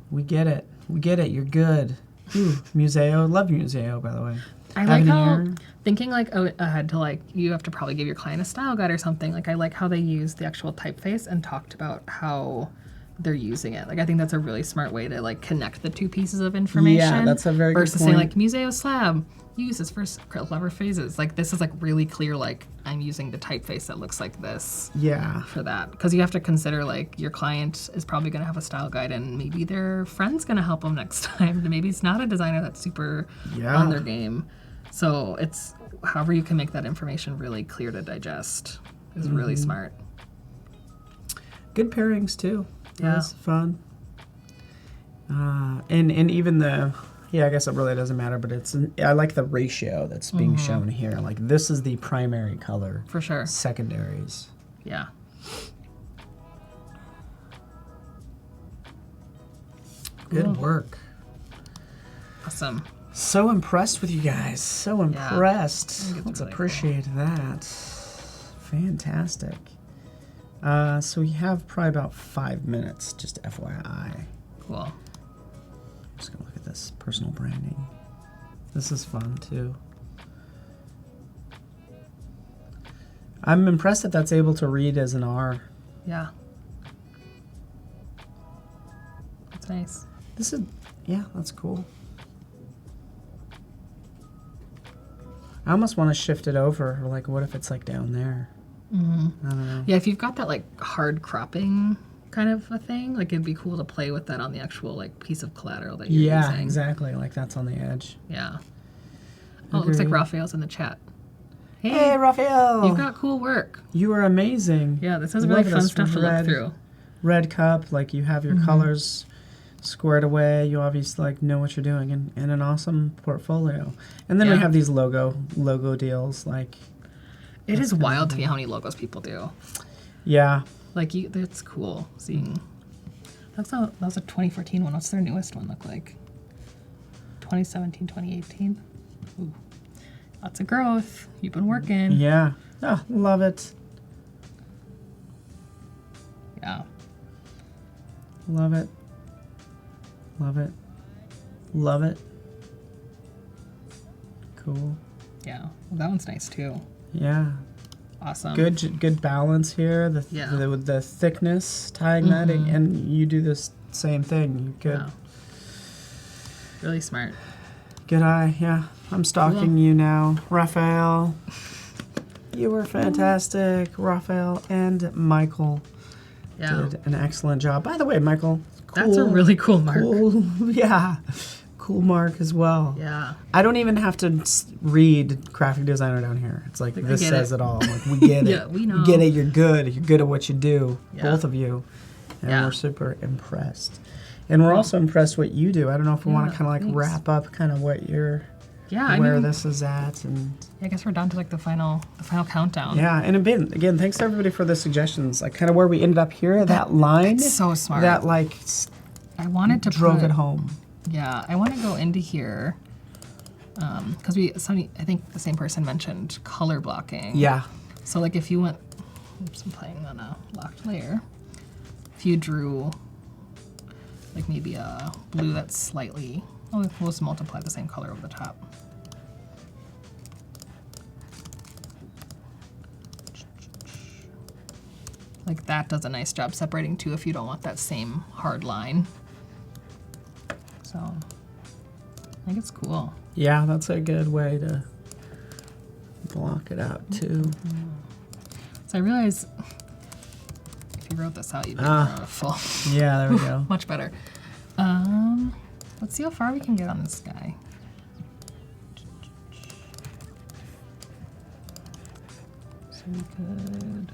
We get it. You're good. Ooh, Museo. Love Museo, by the way. I like how thinking ahead to you have to probably give your client a style guide or something. Like, I like how they use the actual typeface and talked about how they're using it. Like, I think that's a really smart way to connect the two pieces of information. Yeah, that's a very good point. Versus saying Museo slab uses for clever phases. Like, this is really clear. I'm using the typeface that looks like this. Yeah. For that, because you have to consider your client is probably going to have a style guide, and maybe their friend's going to help them next time. Maybe it's not a designer that's super on their game. So it's however you can make that information really clear to digest is really smart. Good pairings too. Yeah. That's fun. And even I guess it really doesn't matter, but I like the ratio that's being shown here. This is the primary color. For sure. Secondaries. Yeah. Good work. Awesome. So impressed with you guys. So impressed. Let's really appreciate that. Fantastic. So we have probably about 5 minutes, just FYI. Cool. I'm just going to look at this personal branding. This is fun too. I'm impressed that that's able to read as an R. Yeah. That's nice. That's cool. I almost want to shift it over. What if it's down there? I don't know. Yeah, if you've got that hard cropping kind of a thing, it'd be cool to play with that on the actual piece of collateral that you're using. Yeah, exactly. That's on the edge. Yeah. Oh, it looks like Raphael's in the chat. Hey, Raphael! You've got cool work. You are amazing. Yeah, this is really fun stuff to look through. Red cup, you have your colors squared away. You obviously know what you're doing, and an awesome portfolio. And then we have these logo deals. It is wild to me how many logos people do. Yeah. It's cool seeing. That was a 2014 one. What's their newest one look like? 2017, 2018. Ooh. Lots of growth. You've been working. Yeah. Oh, love it. Yeah. Love it. Love it. Love it. Cool. Yeah. Well, that one's nice too. Yeah. Awesome. Good balance here. With the thickness, tying that in, and you do this same thing. Good. Wow. Really smart. Good eye. Yeah. I'm stalking you now, Raphael. You were fantastic, Raphael and Michael. Did an excellent job. By the way, Michael, cool, that's a really cool mark. Cool mark as well. Yeah. I don't even have to read graphic designer down here. It's like this says it all. Like we get it. Yeah, we know. We get it. You're good. You're good at what you do. Yeah. Both of you. And we're super impressed. And we're also impressed what you do. I don't know if we want to kind of like wrap up kind of what you're where this is at, and I guess we're down to like the final countdown. Yeah, and again, thanks to everybody for the suggestions. Like kind of where we ended up here, that line. It's so smart. That like I wanted to drove it home. Yeah, I want to go into here because I think the same person mentioned color blocking. Yeah. So like if you went, oops, I'm playing on a locked layer. If you drew like maybe a blue that's slightly, we'll just multiply the same color over the top. Like that does a nice job separating too if you don't want that same hard line. So I think it's cool. Yeah, that's a good way to block it out too. So I realize if you wrote this out, you'd be full. Yeah, there we go. Much better. Let's see how far we can get on this guy. So we could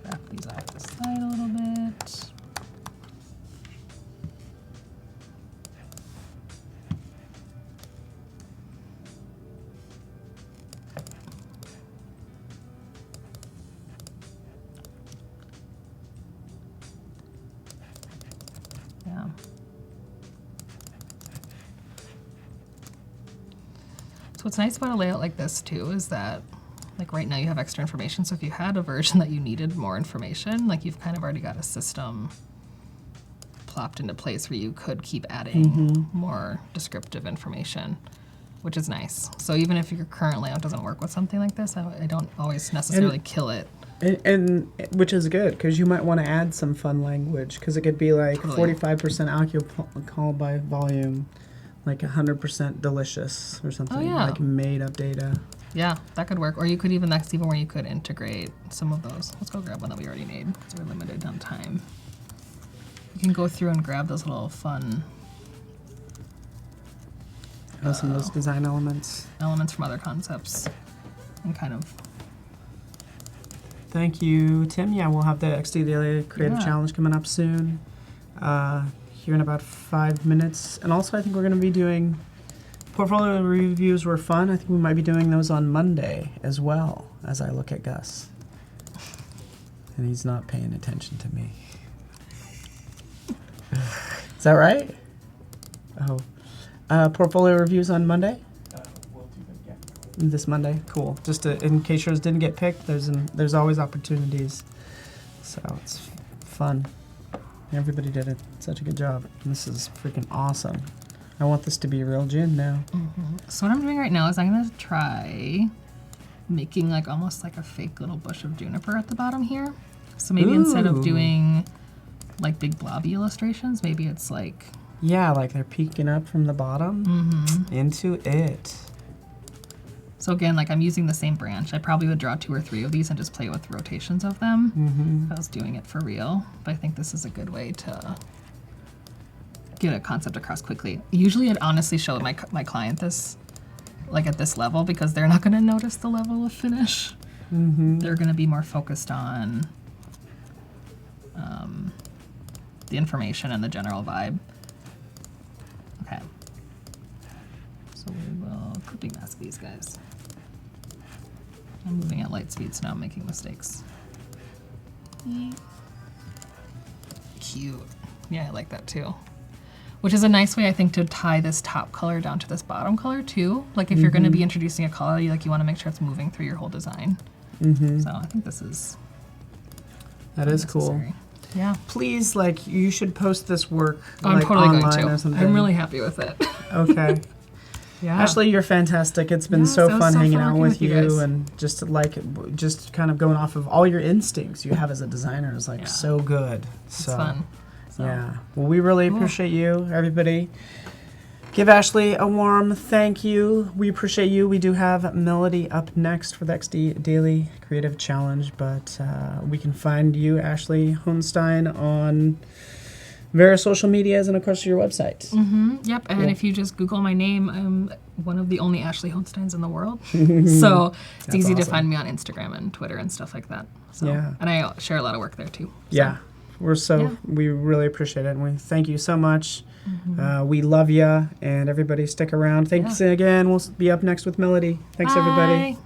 wrap these off the side a little bit. Yeah. So what's nice about a layout like this too is that like right now you have extra information, so if you had a version that you needed more information, like you've kind of already got a system plopped into place where you could keep adding more descriptive information, which is nice. So even if your current layout doesn't work with something like this, I don't always necessarily kill it. And which is good, because you might want to add some fun language, because it could be like 45% alcohol by volume, like 100% delicious or something, like made up data. Yeah, that could work. Or you could even, that's even where you could integrate some of those. Let's go grab one that we already made, because we're limited on time. You can go through and grab those little fun some of those design elements from other concepts and kind of. Thank you, Tim. Yeah, we'll have the XD Daily Creative Challenge coming up soon, here in about 5 minutes. And also, I think we're going to be doing portfolio reviews were fun. I think we might be doing those on Monday as well, as I look at Gus. And he's not paying attention to me. Is that right? Oh. Portfolio reviews on Monday? We'll do them, yeah. This Monday? Cool. Just to, in case yours didn't get picked, there's always opportunities. So it's fun. Everybody did such a good job. And this is freaking awesome. I want this to be a real gin now. So what I'm doing right now is I'm going to try making like almost like a fake little bush of juniper at the bottom here. So maybe instead of doing like big blobby illustrations, maybe it's like... Yeah, like they're peeking up from the bottom into it. So again, like I'm using the same branch. I probably would draw 2 or 3 of these and just play with rotations of them if I was doing it for real. But I think this is a good way to get a concept across quickly. Usually I'd honestly show my client this like at this level because they're not going to notice the level of finish. They're going to be more focused on the information and the general vibe. Okay. So we will quickly mask these guys. I'm moving at light speed, so now I'm making mistakes. Cute. Yeah, I like that too. Which is a nice way, I think, to tie this top color down to this bottom color too. Like if you're going to be introducing a color, you want to make sure it's moving through your whole design. So I think this is that is cool. Yeah. Please, like, you should post this work I'm like, totally online going to. or something. I'm really happy with it. Okay. Yeah. Ashley, you're fantastic. It's been Yes, so it was fun so hanging fun out working with with you guys. you, and just kind of going off of all your instincts you have as a designer is like Yeah. so good. It's So fun. So, yeah. Well, we really appreciate you, everybody. Give Ashley a warm thank you. We appreciate you. We do have Melody up next for the XD Daily Creative Challenge, but we can find you, Ashley Hohnstein, on various social medias and, of course, your website. Yep, and Cool. if you just Google my name, I'm one of the only Ashley Hohnsteins in the world. So it's That's easy to awesome. find me on Instagram and Twitter and stuff like that. So, Yeah. And I share a lot of work there too. So. Yeah. We really appreciate it, and we thank you so much. We love you, and everybody stick around. Thanks again. We'll be up next with Melody. Thanks, everybody. Bye.